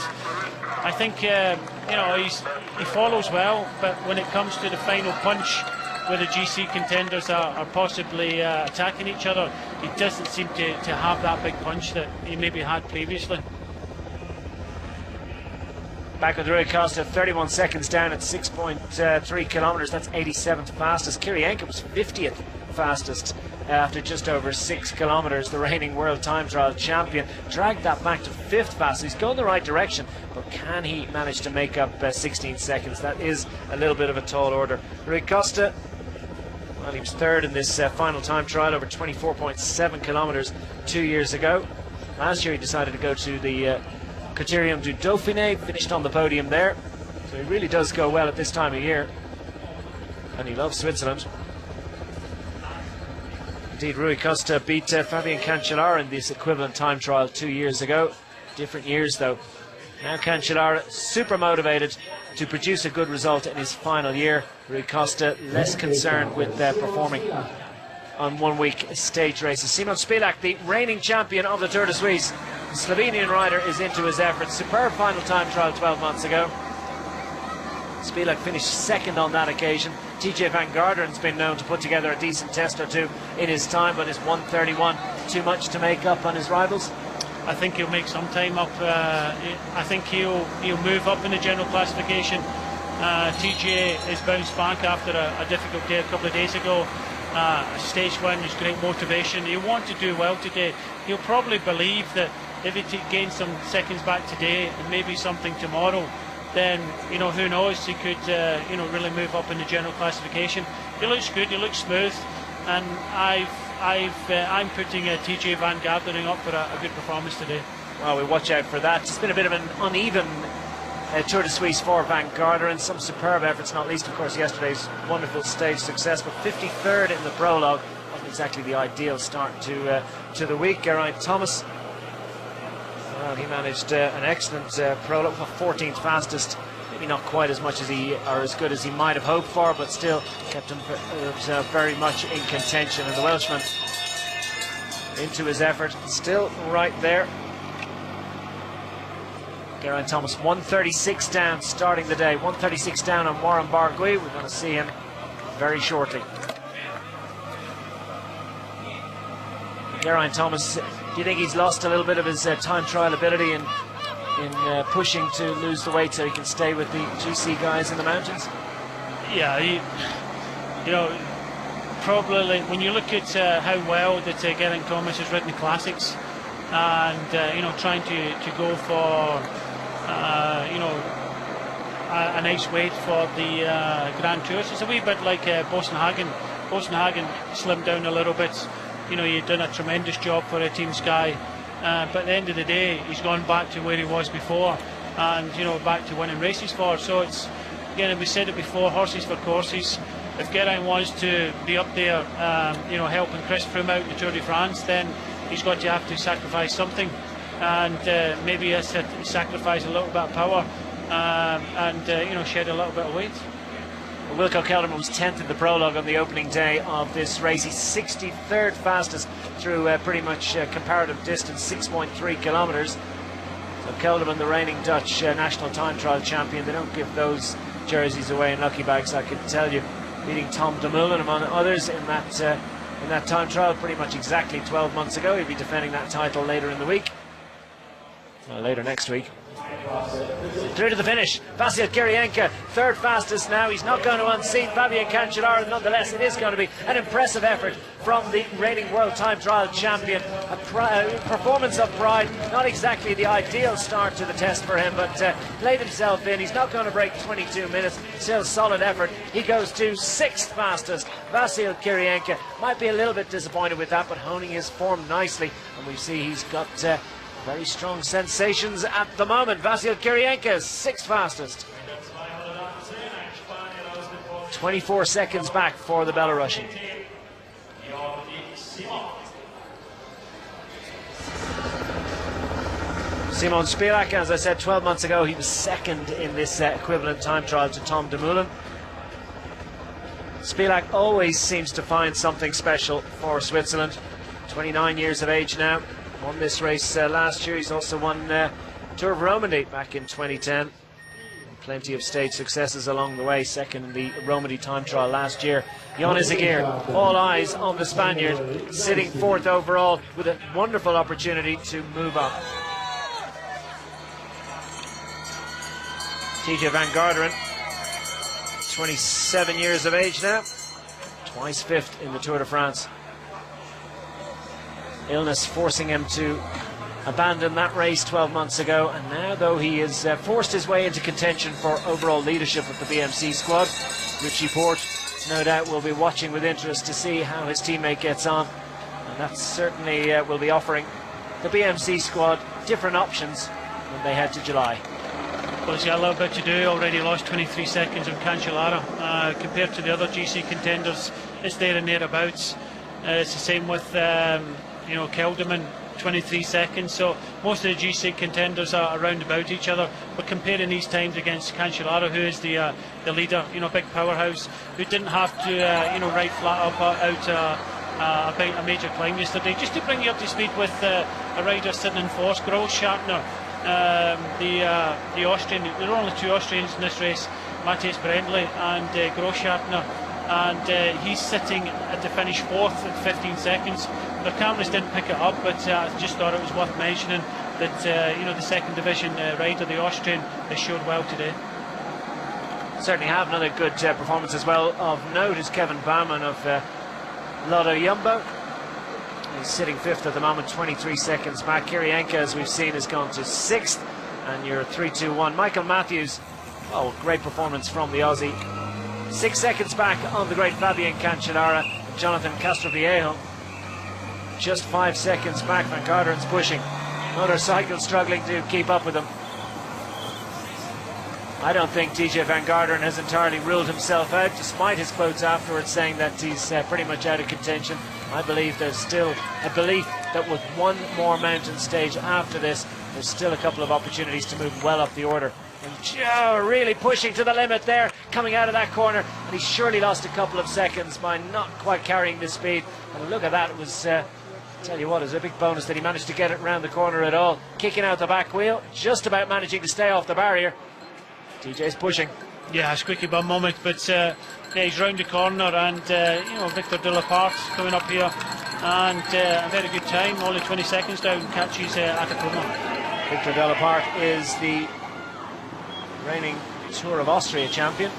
Speaker 1: I think he follows well, but when it comes to the final punch, where the GC contenders are possibly attacking each other, he doesn't seem to have that big punch that he maybe had previously.
Speaker 2: Back with Rui Costa, 31 seconds down at 6.3 kilometres. That's 87th fastest. Kirienka was 50th fastest after just over 6 kilometres. The reigning world time trial champion dragged that back to 5th fastest. He's going the right direction, but can he manage to make up 16 seconds? That is a little bit of a tall order. Rui Costa, well, he was 3rd in this final time trial over 24.7 kilometres 2 years ago. Last year he decided to go to the Criterium du Dauphiné, finished on the podium there. So he really does go well at this time of year, and he loves Switzerland. Indeed, Rui Costa beat Fabian Cancellara in this equivalent time trial 2 years ago. Different years though. Now Cancellara super motivated to produce a good result in his final year. Rui Costa less concerned with performing on 1 week stage races. Simon Spilak, the reigning champion of the Tour de Suisse. The Slovenian rider is into his efforts. Superb final time trial 12 months ago. Spilak finished second on that occasion. TJ Van Garderen's been known to put together a decent test or two in his time, but is 1:31 too much to make up on his rivals?
Speaker 1: I think he'll make some time up. I think he'll move up in the general classification. TJ has bounced back after a difficult day a couple of days ago. Stage one is great motivation. He'll want to do well today. He'll probably believe that if he gains some seconds back today and maybe something tomorrow, then who knows, he could really move up in the general classification. He looks good, he looks smooth, and I'm putting TJ Van Garderen up for a good performance today.
Speaker 2: Well, we watch out for that. It's been a bit of an uneven Tour de Suisse for Van Garderen. Some superb efforts, not least of course yesterday's wonderful stage success, but 53rd in the prologue. Wasn't exactly the ideal start to the week. Geraint Thomas, well, he managed an excellent prologue, 14th fastest. Maybe not quite as much as as good as he might have hoped for, but still kept himself very much in contention. And the Welshman into his effort, still right there. Geraint Thomas 1:36 down, starting the day. 1:36 down on Warren Barguil. We're going to see him very shortly. Geraint Thomas, do you think he's lost a little bit of his time trial ability in pushing to lose the weight so he can stay with the GC guys in the mountains?
Speaker 1: Yeah, probably when you look at how well that Geraint Thomas has ridden the classics, and trying to go for a nice weight for the Grand Tours. It's a wee bit like Bosenhagen. Bosenhagen slimmed down a little bit. He'd done a tremendous job for Team Sky, but at the end of the day, he's gone back to where he was before, and back to winning races for. So it's, again, we said it before, horses for courses. If Geraint wants to be up there, helping Chris Froome out in the Tour de France, then he's got to have to sacrifice something, and maybe he has to sacrifice a little bit of power, and shed a little bit of weight.
Speaker 2: Wilco Kelderman was 10th in the prologue on the opening day of this race. He's 63rd fastest through pretty much comparative distance, 6.3 kilometres. So Kelderman, the reigning Dutch national time trial champion, they don't give those jerseys away in lucky bags, I can tell you. Beating Tom Dumoulin among others in that time trial pretty much exactly 12 months ago. He'll be defending that title later in the week. Well, later next week. Through to the finish, Vasil Kirienka, third fastest now. He's not going to unseat Fabian Cancellara. Nonetheless, it is going to be an impressive effort from the reigning world time trial champion. A performance of pride. Not exactly the ideal start to the test for him, but played himself in. He's not going to break 22 minutes. Still solid effort. He goes to 6th fastest. Vasil Kirienka might be a little bit disappointed with that, but honing his form nicely. And we see he's got very strong sensations at the moment. Vasil Kirienka, 6th fastest. 24 seconds back for the Belarusian. Simon Spilak, as I said 12 months ago, he was second in this equivalent time trial to Tom Dumoulin. Spilak always seems to find something special for Switzerland. 29 years of age now. Won this race last year. He's also won Tour of Romandy back in 2010. Plenty of stage successes along the way. Second in the Romandy time trial last year. Jan Izagir, all eyes on the Spaniard, sitting 4th overall with a wonderful opportunity to move up. TJ Van Garderen, 27 years of age now. Twice 5th in the Tour de France. Illness forcing him to abandon that race 12 months ago, and now though he has forced his way into contention for overall leadership of the BMC squad. Richie Porte no doubt will be watching with interest to see how his teammate gets on, and that certainly will be offering the BMC squad different options when they head to July.
Speaker 1: Well, he's got a little bit to do. Already lost 23 seconds on Cancellara. Compared to the other GC contenders, it's there and thereabouts. It's the same with Kelderman, 23 seconds. So most of the GC contenders are around about each other. But comparing these times against Cancellara, who is the leader, big powerhouse, who didn't have to ride flat up out a major climb yesterday. Just to bring you up to speed with a rider sitting in fourth, Grossschartner, the Austrian. There are only two Austrians in this race, Matthias Brendley and Grossschartner, and he's sitting at the finish fourth at 15 seconds. The cameras didn't pick it up, but I just thought it was worth mentioning that the second division rider, the Austrian, they showed well today.
Speaker 2: Certainly have another good performance as well. Of note is Kevin Baumann of Lotto Jumbo. He's sitting fifth at the moment, 23 seconds back. Kirienka, as we've seen, has gone to sixth, and you're 3-2-1. Michael Matthews, great performance from the Aussie. 6 seconds back on the great Fabien Cancellara. Jonathan Castroviejo just 5 seconds back. Van Garderen's pushing. Motorcycle struggling to keep up with him. I don't think TJ Van Garderen has entirely ruled himself out, despite his quotes afterwards saying that he's pretty much out of contention. I believe there's still a belief that with one more mountain stage after this, there's still a couple of opportunities to move well up the order. And Joe really pushing to the limit there, coming out of that corner, and he surely lost a couple of seconds by not quite carrying the speed. And look at that, it was, tell you what, it was a big bonus that he managed to get it round the corner at all. Kicking out the back wheel, just about managing to stay off the barrier. TJ's pushing.
Speaker 1: Yeah, a squeaky bum moment, but he's round the corner, and Victor de la Part coming up here, and a very good time, only 20 seconds down, catches Atacama.
Speaker 2: Victor de la Part is the reigning Tour of Austria champion.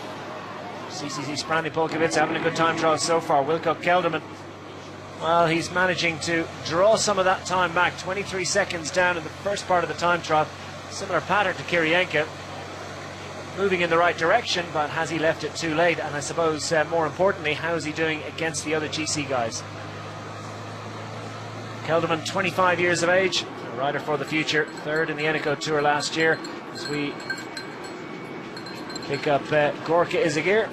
Speaker 2: CCC Sprani Polkowitz having a good time trial so far. Wilco Kelderman, well, he's managing to draw some of that time back, 23 seconds down in the first part of the time trial. Similar pattern to Kirienka. Moving in the right direction, but has he left it too late? And I suppose more importantly, how is he doing against the other GC guys? Kelderman, 25 years of age, a rider for the future, third in the Eneco Tour last year. As we pick up Gorka Izagir.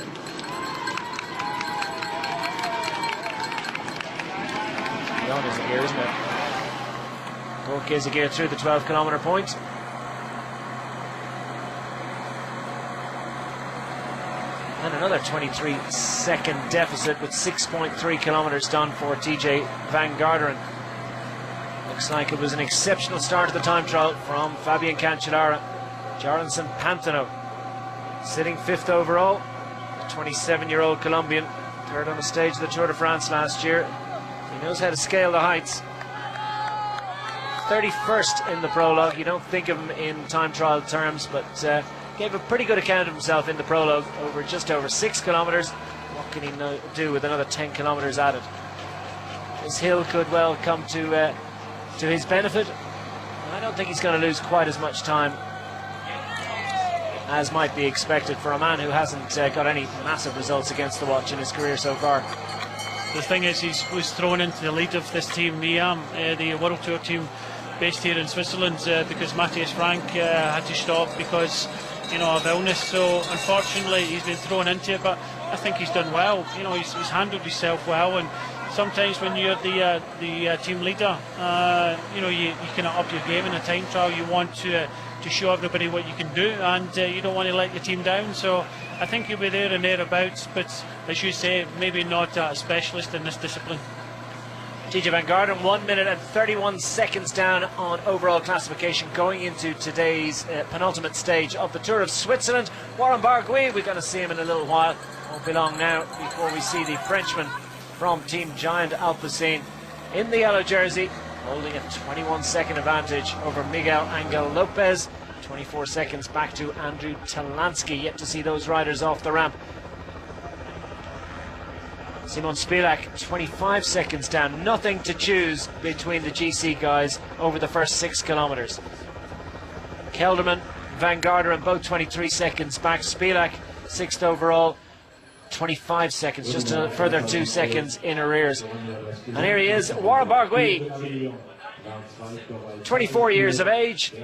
Speaker 2: Beyond Izagir, isn't it? Gorka Izagir through the 12-kilometre point. And another 23-second deficit with 6.3 kilometres done for TJ Van Garderen. Looks like it was an exceptional start to the time trial from Fabien Cancellara. Jaronson Pantano sitting fifth overall. The 27-year-old Colombian, third on the stage of the Tour de France last year. He knows how to scale the heights. 31st in the prologue. You don't think of him in time trial terms, but gave a pretty good account of himself in the prologue, over just over 6 kilometres. What can he do with another 10 kilometres added? This hill could well come to his benefit. I don't think he's going to lose quite as much time as might be expected for a man who hasn't got any massive results against the watch in his career so far.
Speaker 1: The thing is, he was thrown into the lead of this team, NIAM, the World Tour team based here in Switzerland, because Matthias Frank had to stop because of illness. So unfortunately he's been thrown into it, but I think he's done well. He's handled himself well, and sometimes when you're the team leader, you can up your game in a time trial. You want to show everybody what you can do, and you don't want to let your team down. So I think he'll be there and thereabouts, but as you say, maybe not a specialist in this discipline. TJ Van Garderen, 1 minute and 31 seconds down on overall classification, going into today's penultimate stage of the Tour of Switzerland. Warren Barguil, we're going to see him in a little while. Won't be long now before we see the Frenchman from Team Giant Alpecin in the yellow jersey, holding a 21-second advantage over Miguel Angel Lopez. 24 seconds back to Andrew Talansky. Yet to see those riders off the ramp. Simon Spilak, 25 seconds down. Nothing to choose between the GC guys over the first 6 kilometres. Kelderman, Van Garderen, both 23 seconds back. Spilak, 6th overall, 25 seconds, just a further 2 seconds in arrears. And here he is, Warren Barguil, 24 years of age.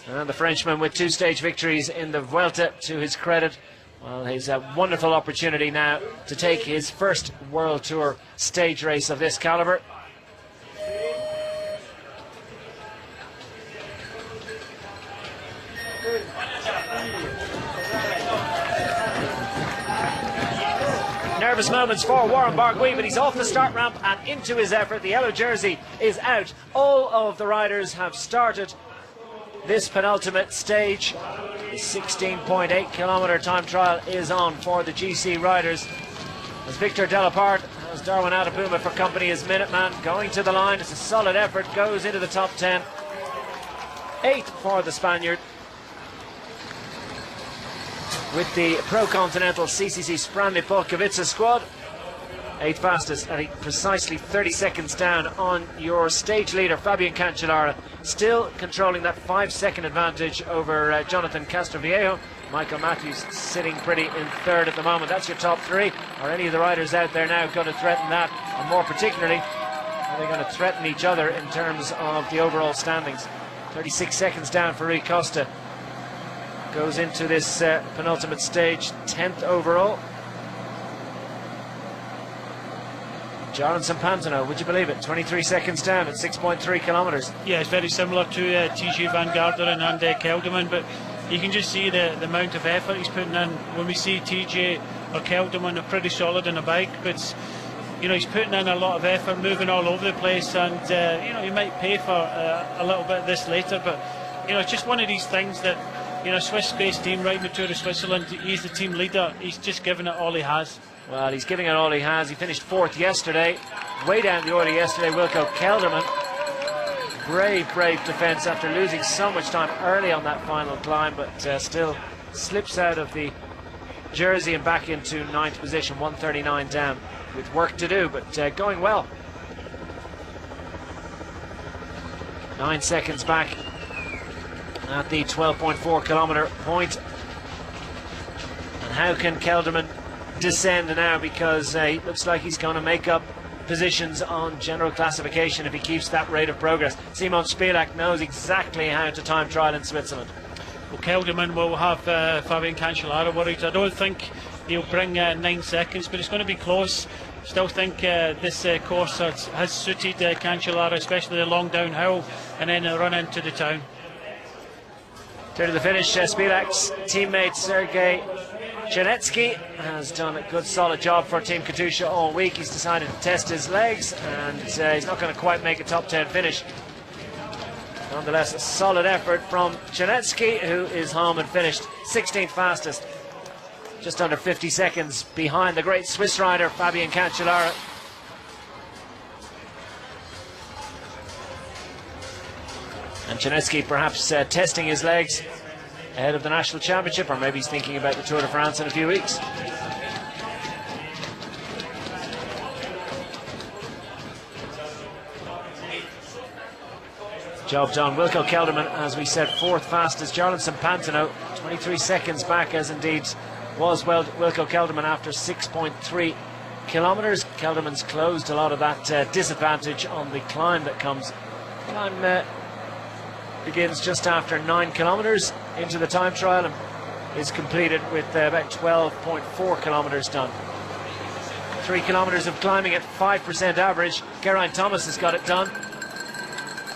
Speaker 1: And the Frenchman with 2 stage victories in the Vuelta to his credit.
Speaker 2: Well, he's a wonderful opportunity now to take his first World Tour stage race of this calibre. Nervous moments for Warren Barguil, but he's off the start ramp and into his effort. The yellow jersey is out. All of the riders have started this penultimate stage. The 16.8 kilometre time trial is on for the GC riders, as Victor Delapart has Darwin Adapuma for company as Minuteman going to the line. It's a solid effort, goes into the top 10. 8 for the Spaniard, with the Pro Continental CCC Sprandi Polkovica squad. 8th fastest, and precisely 30 seconds down on your stage leader Fabian Cancellara, still controlling that 5-second advantage over Jonathan Castroviejo. Michael Matthews sitting pretty in 3rd at the moment. That's your top 3. Are any of the riders out there now going to threaten that? And more particularly, are they going to threaten each other in terms of the overall standings? 36 seconds down for Rui Costa. Goes into this penultimate stage, 10th overall. Jonathan Pantano, would you believe it? 23 seconds down at 6.3 kilometres.
Speaker 1: Yeah, it's very similar to TJ Van Garderen and Kelderman, but you can just see the amount of effort he's putting in. When we see TJ or Kelderman, are pretty solid on a bike, but you know, he's putting in a lot of effort, moving all over the place, and you know, he might pay for a little bit of this later, but you know, it's just one of these things that, you know, Swiss-based team riding the Tour of Switzerland, he's the team leader, he's just giving it all he has.
Speaker 2: Well, he's giving it all he has. He finished 4th yesterday, way down the order yesterday. Wilco Kelderman, brave defence after losing so much time early on that final climb, but still slips out of the jersey and back into 9th position, 139 down, with work to do, but going well. 9 seconds back at the 12.4 kilometre point. And how can Kelderman descend now, because it looks like he's going to make up positions on general classification if he keeps that rate of progress. Simon Spilak knows exactly how to time trial in Switzerland.
Speaker 1: Well, Kelderman will have Fabian Cancellara worried. I don't think he'll bring 9 seconds, but it's going to be close. Still think this course has suited Cancellara, especially the long downhill and then a run into the town.
Speaker 2: To the finish, Spilak's teammate Sergei Janetsky has done a good solid job for Team Katusha all week. He's decided to test his legs, and he's not going to quite make a top 10 finish. Nonetheless, a solid effort from Janetsky, who is home and finished 16th fastest, just under 50 seconds behind the great Swiss rider Fabian Cancellara. And Janetsky perhaps testing his legs ahead of the National Championship, or maybe he's thinking about the Tour de France in a few weeks. Job done. Wilco Kelderman, as we said, 4th fastest. Jarlinson Pantano, 23 seconds back, as indeed was Wilco Kelderman after 6.3 kilometres. Kelderman's closed a lot of that disadvantage on the climb that comes. Climb begins just after 9 kilometres into the time trial and is completed with about 12.4 kilometres done. 3 kilometres of climbing at 5% average. Geraint Thomas has got it done.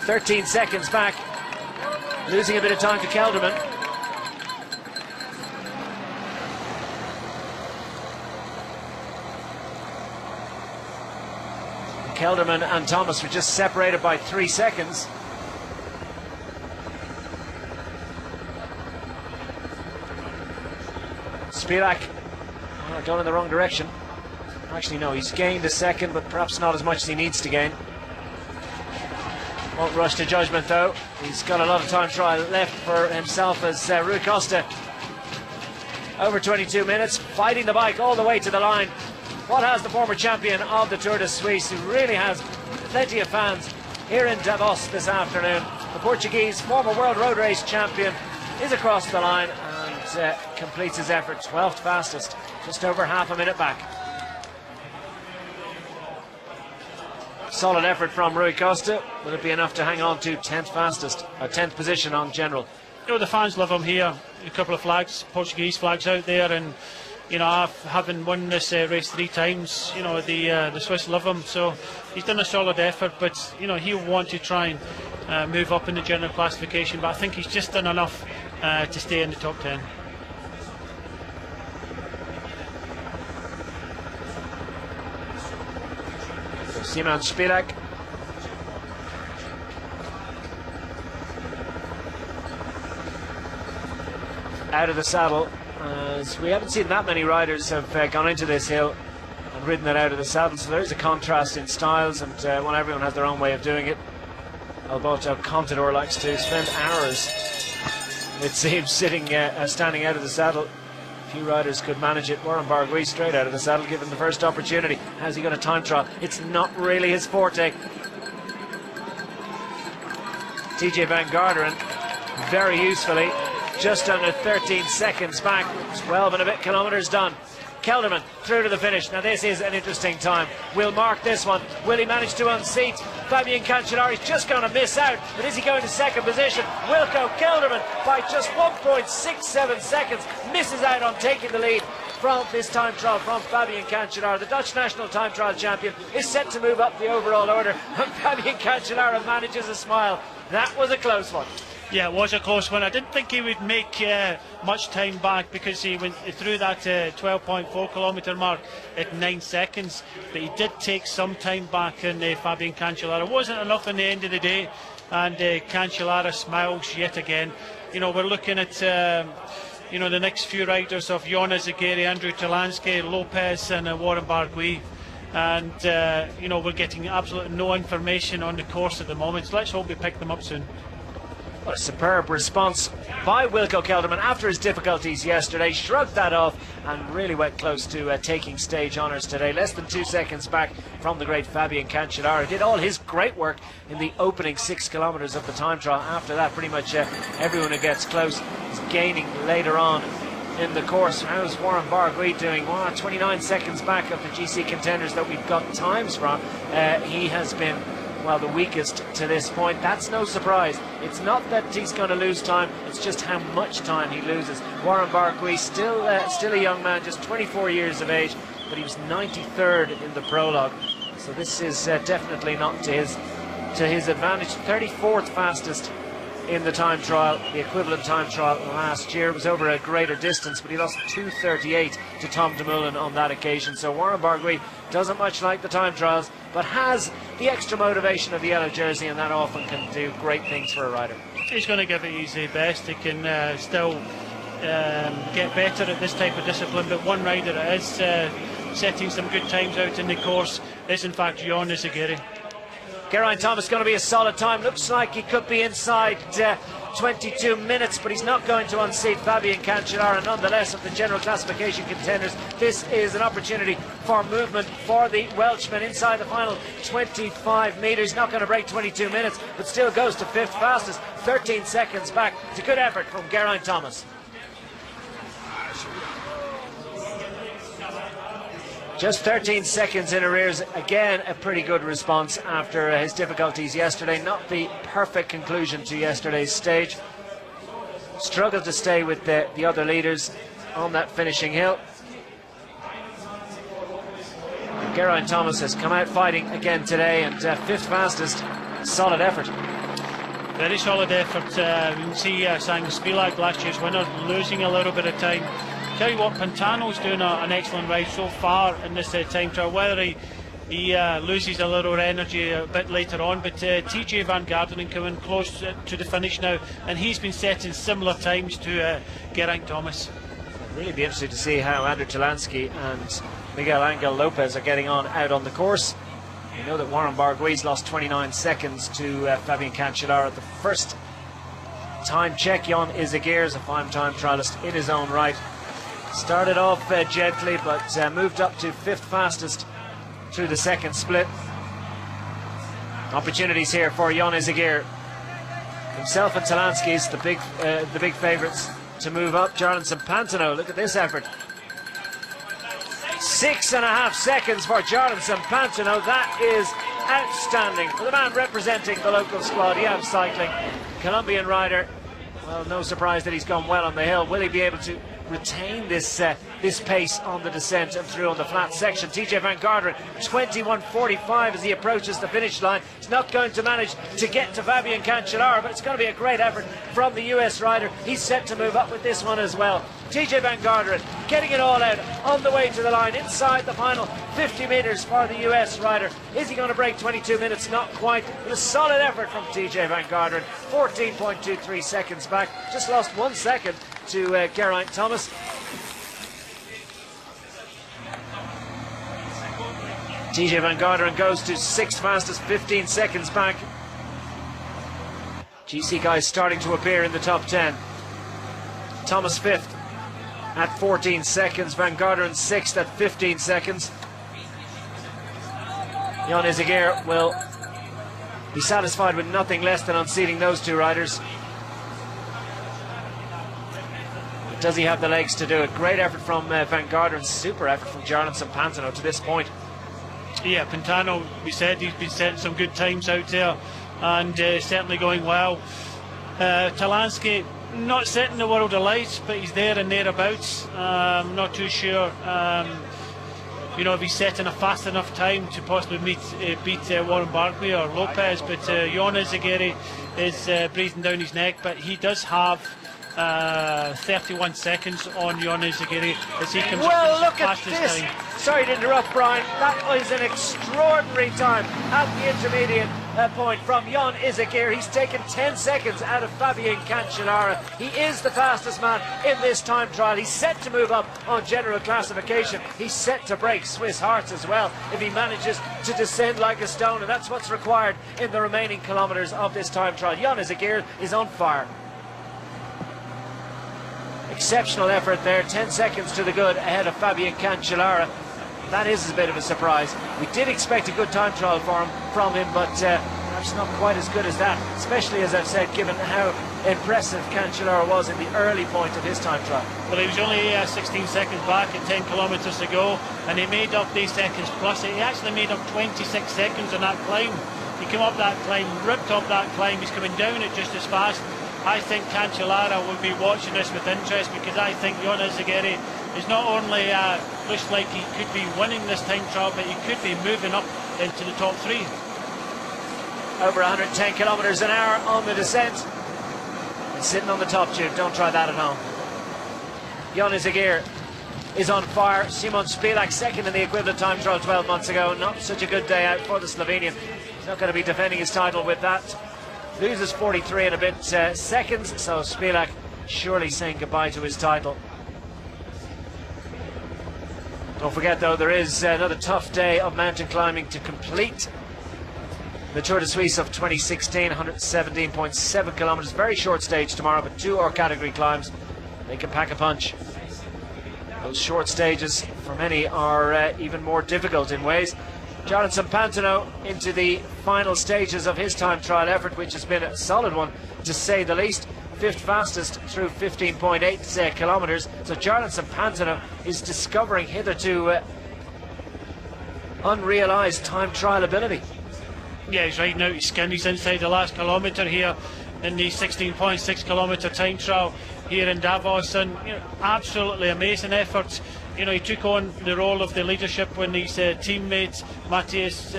Speaker 2: 13 seconds back, losing a bit of time to Kelderman. Kelderman and Thomas were just separated by 3 seconds. Spilak going in the wrong direction. Actually, no, he's gained a second, but perhaps not as much as he needs to gain. Won't rush to judgment, though. He's got a lot of time trial left for himself as Rui Costa. Over 22 minutes, fighting the bike all the way to the line. What has the former champion of the Tour de Suisse, who really has plenty of fans here in Davos this afternoon. The Portuguese former World Road Race champion is across the line and completes his effort, 12th fastest, just over half a minute back. Solid effort from Rui Costa. Will it be enough to hang on to 10th fastest, or 10th position on general?
Speaker 1: the fans love him here. A couple of flags, Portuguese flags out there, and having won this race 3 times, the Swiss love him. So he's done a solid effort, but he'll want to try and move up in the general classification. But I think he's just done enough to stay in the top 10.
Speaker 2: Simon Spilak. Out of the saddle, as we haven't seen that many riders have gone into this hill and ridden it out of the saddle, so there's a contrast in styles, and everyone has their own way of doing it. Alberto Contador likes to spend hours, it seems, standing out of the saddle. A few riders could manage it. Warren Barguil straight out of the saddle, given the first opportunity. How's he going to time trial? It's not really his forte. TJ Van Garderen, very usefully, just under 13 seconds back. 12 and a bit kilometres done. Kelderman through to the finish. Now this is an interesting time. We'll mark this one. Will he manage to unseat Fabian Cancellara? He's just going to miss out, but is he going to second position? Wilco Kelderman by just 1.67 seconds misses out on taking the lead from this time trial from Fabian Cancellara. The Dutch national time trial champion is set to move up the overall order, and Fabian Cancellara manages a smile. That was a close one.
Speaker 1: Yeah, it was a close one. I didn't think he would make much time back, because he went through that 12.4 kilometre mark at 9 seconds. But he did take some time back in Fabian Cancellara. Wasn't enough in the end of the day, and Cancellara smiles yet again. We're looking at the next few riders of Jon Izagirre, Andrew Talansky, Lopez and Warren Barguil. And we're getting absolutely no information on the course at the moment, so let's hope we pick them up soon.
Speaker 2: What a superb response by Wilco Kelderman after his difficulties yesterday. Shrugged that off and really went close to taking stage honours today. Less than 2 seconds back from the great Fabian Cancellara. Did all his great work in the opening 6 kilometres of the time trial. After that, pretty much everyone who gets close is gaining later on in the course. How's Warren Barguil doing? 29 seconds back of the GC contenders that we've got times from. He has been, the weakest to this point. That's no surprise. It's not that he's going to lose time, it's just how much time he loses. Warren Barguil, still a young man, just 24 years of age, but he was 93rd in the prologue. So this is definitely not to his advantage. 34th fastest in the time trial. The equivalent time trial last year was over a greater distance, but he lost 2:38 to Tom Dumoulin on that occasion. So Warren Barguil doesn't much like the time trials, but has the extra motivation of the yellow jersey, and that often can do great things for a rider.
Speaker 1: He's going to give it his best. He can still get better at this type of discipline, but one rider that is setting some good times out in the course is in fact Jon Izagirre.
Speaker 2: Geraint Thomas going to be a solid time. Looks like he could be inside 22 minutes, but he's not going to unseat Fabian Cancellara. Nonetheless, of the general classification contenders, this is an opportunity for movement for the Welshman inside the final 25 metres. Not going to break 22 minutes, but still goes to 5th fastest, 13 seconds back. It's a good effort from Geraint Thomas. Just 13 seconds in arrears. Again, a pretty good response after his difficulties yesterday. Not the perfect conclusion to yesterday's stage. Struggled to stay with the other leaders on that finishing hill. Geraint Thomas has come out fighting again today, and 5th fastest. Solid effort.
Speaker 1: Very solid effort. You can see Simon Spilak, last year's winner, losing a little bit of time. Tell you what, Pantano's doing an excellent ride so far in this time trial. Whether he loses a little energy a bit later on, but TJ Van Garderen coming close to the finish now, and he's been setting similar times to Geraint Thomas.
Speaker 2: Really be interested to see how Andrew Talansky and Miguel Angel Lopez are getting on out on the course. We know that Warren Barguil's lost 29 seconds to Fabian Cancellara at the first time check. Jon Izagirre is a fine time trialist in his own right. Started off gently, but moved up to 5th fastest through the second split. Opportunities here for Jon Izagirre. Himself and Talansky's the big favourites to move up. Jarlinson Pantano, look at this effort. 6.5 seconds for Jarlinson Pantano. That is outstanding for the man representing the local squad. Yeah, cycling. Colombian rider Well, no surprise that he's gone well on the hill. Will he be able to retain this this pace on the descent and through on the flat section? TJ Van Garderen, 21.45 as he approaches the finish line. He's not going to manage to get to Fabian Cancellara, but it's going to be a great effort from the US rider. He's set to move up with this one as well. TJ Van Garderen getting it all out on the way to the line inside the final 50 metres for the US rider. Is he going to break 22 minutes? Not quite, but a solid effort from TJ Van Garderen. 14.23 seconds back, just lost 1 second to Geraint Thomas. TJ Van Garderen goes to 6th fastest, 15 seconds back. GC guys starting to appear in the top 10. Thomas 5th at 14 seconds, Van Garderen 6th at 15 seconds. Jan Izagirre will be satisfied with nothing less than unseating those two riders. But does he have the legs to do it? Great effort from Van Garderen, super effort from Jarlinson Pantano to this point.
Speaker 1: Yeah, Pantano, we said he's been setting some good times out there and certainly going well. Talansky, not setting the world alight, but he's there and thereabouts. Not too sure, if he's setting a fast enough time to possibly beat Warren Barkley or Lopez. But Jan Izagirre is breathing down his neck, but he does have 31 seconds on Jan Izagirre as he comes
Speaker 2: well, look
Speaker 1: past
Speaker 2: at
Speaker 1: his
Speaker 2: this.
Speaker 1: time.
Speaker 2: Sorry to interrupt, Brian. That was an extraordinary time at the intermediate point from Jan Izagirre. He's taken 10 seconds out of Fabian Cancellara. He is the fastest man in this time trial. He's set to move up on general classification. He's set to break Swiss hearts as well if he manages to descend like a stone, and that's what's required in the remaining kilometres of this time trial. Jan Izagirre is on fire. Exceptional effort there, 10 seconds to the good ahead of Fabian Cancellara. That is a bit of a surprise. We did expect a good time trial from him, but perhaps not quite as good as that, especially, as I've said, given how impressive Cancellara was in the early point of his time trial.
Speaker 1: Well, he was only 16 seconds back at 10 kilometres to go, and he made up these seconds plus. He actually made up 26 seconds on that climb. He came up that climb, ripped up that climb. He's coming down it just as fast. I think Cancellara will be watching this with interest, because I think Jan Izagirre is not only looks like he could be winning this time trial, but he could be moving up into the top 3.
Speaker 2: Over 110 kilometres an hour on the descent. And sitting on the top tube, don't try that at home. Jan Izagirre is on fire. Simon Spilak second in the equivalent time trial 12 months ago. Not such a good day out for the Slovenian. He's not going to be defending his title with that. Loses 43 and a bit seconds, so Spilak surely saying goodbye to his title. Don't forget, though, there is another tough day of mountain climbing to complete the Tour de Suisse of 2016, 117.7 kilometres. Very short stage tomorrow, but 2 or category climbs. They can pack a punch. Those short stages, for many, are even more difficult in ways. Jarlinson Pantano into the final stages of his time trial effort, which has been a solid one, to say the least. 5th fastest through 15.8 kilometres. So Jarlinson Pantano is discovering hitherto unrealised time trial ability.
Speaker 1: Yeah, he's riding out his skin. He's inside the last kilometre here in the 16.6 kilometre time trial here in Davos, and absolutely amazing effort. He took on the role of the leadership when his teammate Matthias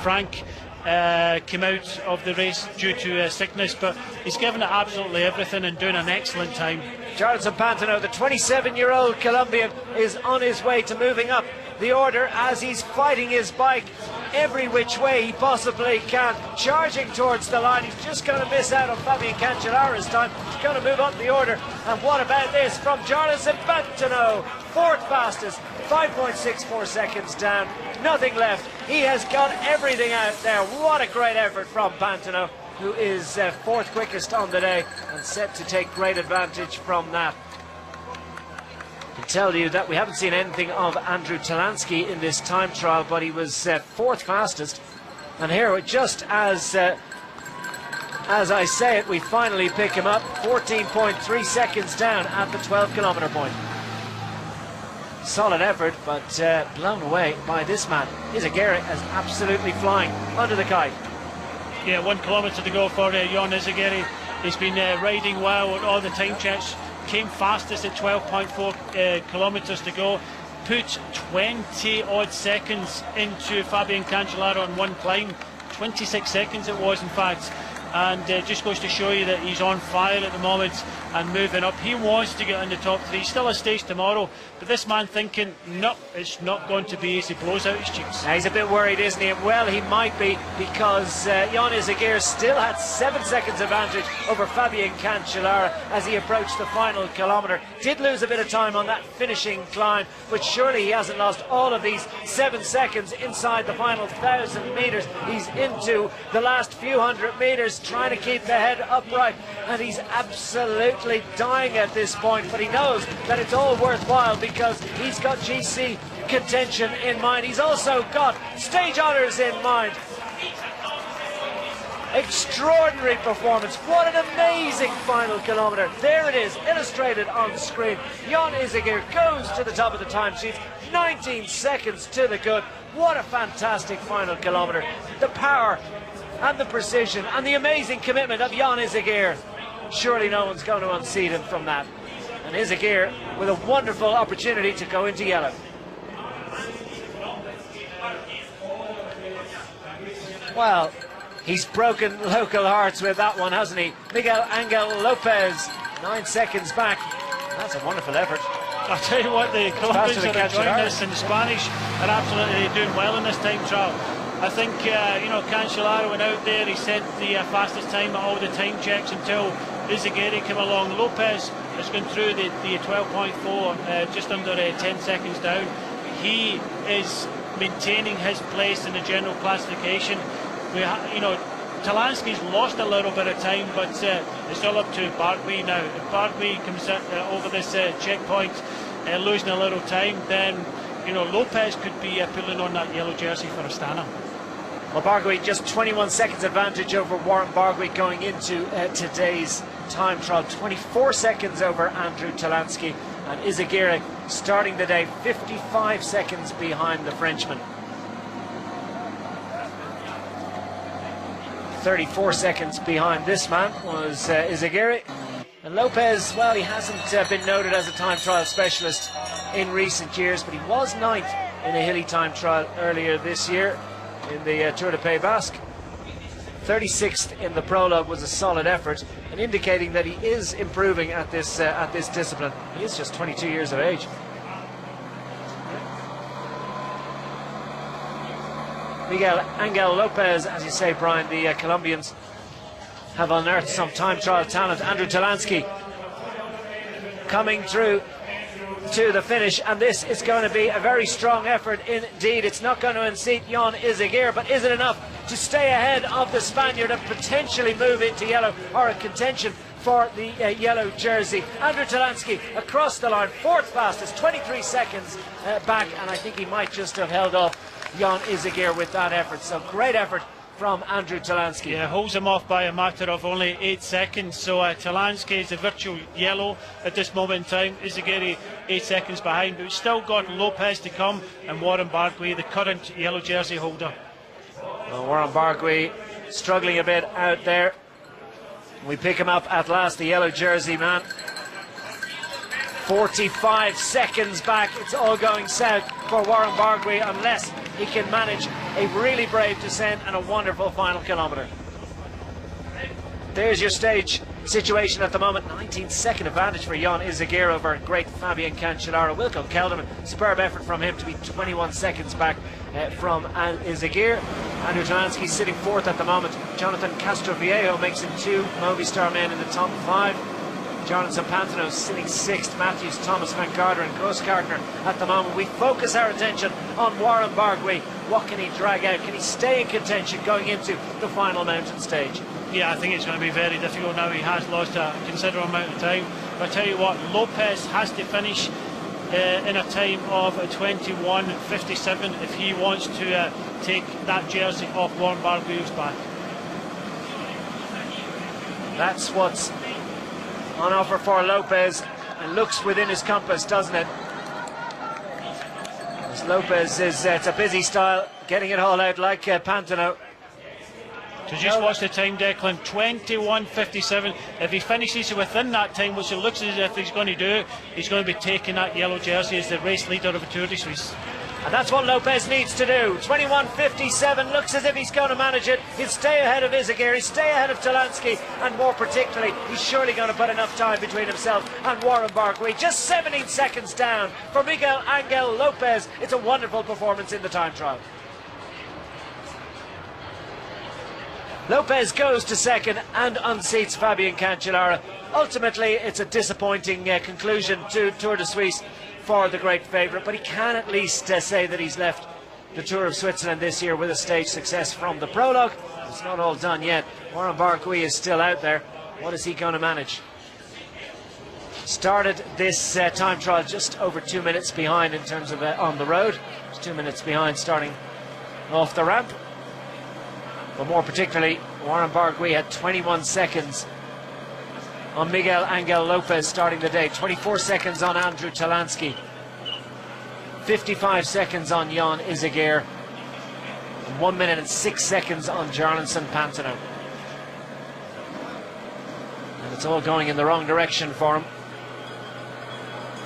Speaker 1: Frank came out of the race due to sickness, but he's given it absolutely everything and doing an excellent time.
Speaker 2: Jarlinson Pantano, the 27-year-old Colombian, is on his way to moving up the order as he's fighting his bike every which way he possibly can, charging towards the line. He's just going to miss out on Fabian Cancellara's time. He's going to move up the order. And what about this from Jarlinson Pantano? 4th fastest, 5.64 seconds down, nothing left. He has got everything out there. What a great effort from Pantano, who is 4th quickest on the day and set to take great advantage from that. I can tell you that we haven't seen anything of Andrew Talansky in this time trial, but he was 4th fastest. And here, just as I say it, we finally pick him up, 14.3 seconds down at the 12 kilometre point. Solid effort, but blown away by this man. Izagirre is absolutely flying under the kite.
Speaker 1: Yeah, 1 kilometre to go for Jan Izagirre. He's been riding well on all the time checks. Came fastest at 12.4 kilometres to go. Put 20 odd seconds into Fabian Cancellara on one climb. 26 seconds it was, in fact. And just goes to show you that he's on fire at the moment and moving up. He wants to get in the top three. Still a stage tomorrow, but this man thinking, no, it's not going to be as he blows out his cheeks.
Speaker 2: Now he's a bit worried, isn't he? Well, he might be, because Jan Izagirre still had 7 seconds advantage over Fabian Cancellara as he approached the final kilometre. Did lose a bit of time on that finishing climb, but surely he hasn't lost all of these 7 seconds inside the final 1,000 metres. He's into the last few hundred metres, trying to keep the head upright, and he's absolutely dying at this point, but he knows that it's all worthwhile because he's got GC contention in mind. He's also got stage honours in mind. Extraordinary performance. What an amazing final kilometre. There it is, illustrated on screen. Jan Izagirre goes to the top of the timesheets, 19 seconds to the good. What a fantastic final kilometre. The power and the precision and the amazing commitment of Jan Izagirre. Surely no one's going to unseat him from that. And Izagirre with a wonderful opportunity to go into yellow. Well, he's broken local hearts with that one, hasn't he? Miguel Angel Lopez, 9 seconds back. That's a wonderful effort.
Speaker 1: I'll tell you what, the Colombians that are enjoying this, and the Spanish are absolutely doing well in this time trial. I think, Cancellara went out there, he set the fastest time at all the time checks until Izagirre came along. Lopez has gone through the 12.4, just under 10 seconds down. He is maintaining his place in the general classification. Talansky's lost a little bit of time, but it's all up to Barguil now. If Barguil comes over this checkpoint, losing a little time, then Lopez could be pulling on that yellow jersey for Astana.
Speaker 2: Well, Barguil just 21 seconds advantage over Warren Barguil going into today's time trial. 24 seconds over Andrew Talansky, and Izagirre starting the day 55 seconds behind the Frenchman. 34 seconds behind this man was Izagirre. And Lopez, well, he hasn't been noted as a time trial specialist in recent years, but he was 9th in a hilly time trial earlier this year in the Tour de Pays Basque. 36th in the prologue was a solid effort, and indicating that he is improving at this discipline. He is just 22 years of age. Miguel Angel Lopez, as you say, Brian, the Colombians have unearthed some time trial talent. Andrew Talansky coming through to the finish, and this is going to be a very strong effort indeed. It's not going to unseat Jan Izagirre, but is it enough to stay ahead of the Spaniard and potentially move into yellow or a contention for the yellow jersey? Andrew Talansky across the line, 4th fastest, 23 seconds back, and I think he might just have held off Jan Izagirre with that effort. So great effort from Andrew Talansky.
Speaker 1: Yeah, holds him off by a matter of only 8 seconds. So Talansky is a virtual yellow at this moment in time. Izagirre 8 seconds behind, but we've still got Lopez to come and Warren Barguil, the current yellow jersey holder.
Speaker 2: Well, Warren Barguil struggling a bit out there. We pick him up at last, the yellow jersey man. 45 seconds back. It's all going south for Warren Barguil unless he can manage a really brave descent and a wonderful final kilometre. There's your stage situation at the moment. 19-second advantage for Jan Izagirre over great Fabian Cancellara. Wilco Kelderman, superb effort from him to be 21 seconds back from Izagirre. Andrew Talansky sitting 4th at the moment. Jonathan Castroviejo makes him 2 Movistar men in the top 5. Jonathan Pantano sitting 6th, Matthews, Thomas, Van Gardner and Grosskartner at the moment. We focus our attention on Warren Barguil. What can he drag out? Can he stay in contention going into the final mountain stage?
Speaker 1: Yeah, I think it's going to be very difficult now. He has lost a considerable amount of time. But I tell you what, Lopez has to finish in a time of 21:57 if he wants to take that jersey off Warren Barguil's back. That's what's on offer for Lopez, and looks within his compass, doesn't it? As Lopez is, it's a busy style, getting it all out like Pantano. So just watch the time, Declan, 21:57. If he finishes within that time, which it looks as if he's going to do, he's going to be taking that yellow jersey as the race leader of the Tour de Suisse.
Speaker 2: And that's what Lopez needs to do. 21:57, looks as if he's going to manage it. He'll stay ahead of Izagirre, he'll stay ahead of Talansky, and more particularly, he's surely going to put enough time between himself and Warren Barguil. Just 17 seconds down for Miguel Angel Lopez. It's a wonderful performance in the time trial. Lopez goes to second and unseats Fabian Cancellara. Ultimately, it's a disappointing conclusion to Tour de Suisse for the great favourite, but he can at least say that he's left the Tour of Switzerland this year with a stage success from the prologue. It's not all done yet. Warren Barguil is still out there. What is he going to manage? Started this time trial just over 2 minutes behind in terms of on the road. It's 2 minutes behind starting off the ramp. But more particularly, Warren Barguil had 21 seconds on Miguel Angel Lopez starting the day, 24 seconds on Andrew Talansky, 55 seconds on Jan Izagirre, and 1 minute and 6 seconds on Jarlinson Pantano. And it's all going in the wrong direction for him.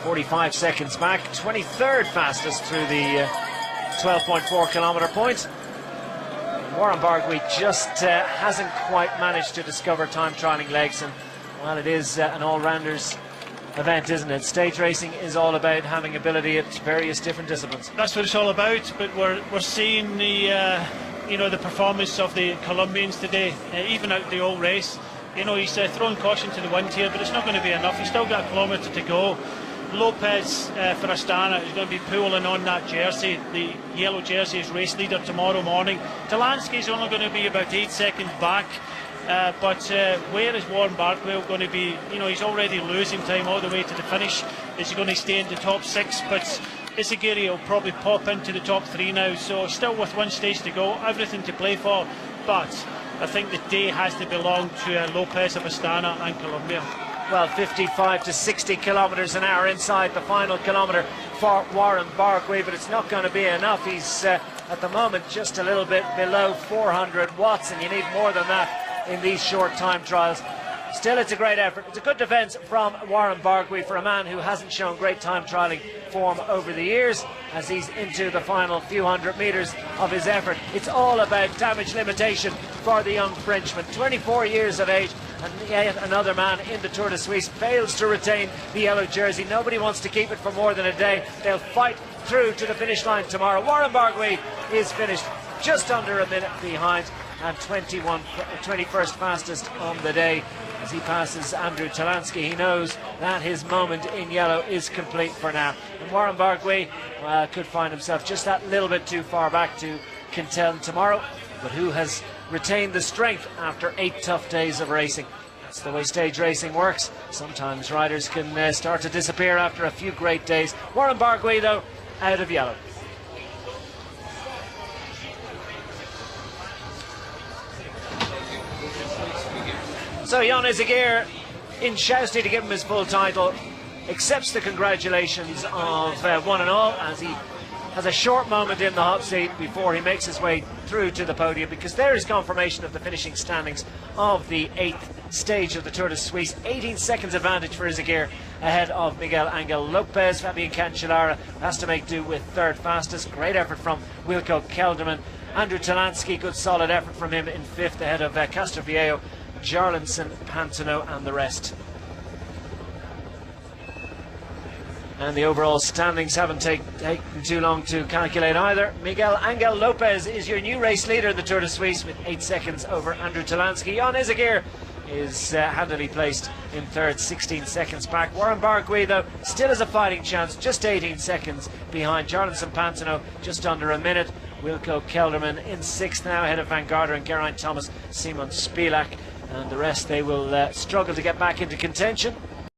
Speaker 2: 45 seconds back, 23rd fastest through the 12.4 kilometre point. Warren Barguil just hasn't quite managed to discover time trialling legs, and well, it is an all-rounders event, isn't it? Stage racing is all about having ability at various different disciplines.
Speaker 1: That's what it's all about, but we're seeing the the performance of the Colombians today, even out the old race. He's throwing caution to the wind here, but it's not going to be enough. He's still got a kilometre to go. Lopez for Astana is going to be pulling on that jersey, the yellow jersey, as race leader tomorrow morning. Talansky is only going to be about 8 seconds back, but where is Warren Barguil going to be? He's already losing time all the way to the finish. Is he going to stay in the top 6? But Izagirre will probably pop into the top 3 now, so still with one stage to go, everything to play for. But I think the day has to belong to Lopez of Astana and Colombia.
Speaker 2: Well, 55 to 60 kilometres an hour inside the final kilometre for Warren Barguil, but it's not going to be enough. He's at the moment just a little bit below 400 watts, and you need more than that in these short time trials. Still, it's a great effort. It's a good defence from Warren Barguil for a man who hasn't shown great time trialling form over the years, as he's into the final few hundred metres of his effort. It's all about damage limitation for the young Frenchman, 24 years of age, and yet another man in the Tour de Suisse fails to retain the yellow jersey. Nobody wants to keep it for more than a day. They'll fight through to the finish line tomorrow. Warren Barguil is finished just under a minute behind and 21st fastest on the day. As he passes Andrew Talansky, he knows that his moment in yellow is complete for now. And Warren Barguil could find himself just that little bit too far back to contend tomorrow, but who has retained the strength after 8 tough days of racing. That's the way stage racing works. Sometimes riders can start to disappear after a few great days. Warren Barguil, though, out of yellow. So Jan Izagirre, in shouting to give him his full title, accepts the congratulations of one and all, as he has a short moment in the hot seat before he makes his way through to the podium, because there is confirmation of the finishing standings of the 8th stage of the Tour de Suisse. 18 seconds advantage for Izagirre ahead of Miguel Angel Lopez. Fabian Cancellara has to make do with 3rd fastest. Great effort from Wilco Kelderman. Andrew Talansky, good solid effort from him in 5th ahead of Castrovillo, Jarlinson, Pantano and the rest. And the overall standings haven't taken too long to calculate either. Miguel Angel Lopez is your new race leader in the Tour de Suisse with 8 seconds over Andrew Talansky. Jan Izagirre is handily placed in 3rd, 16 seconds back. Warren Barguil, though, still has a fighting chance, just 18 seconds behind. Jarlinson Pantano just under a minute. Wilco Kelderman in 6th now, ahead of Van Garder and Geraint Thomas, Simon Spilak. And the rest, they will struggle to get back into contention.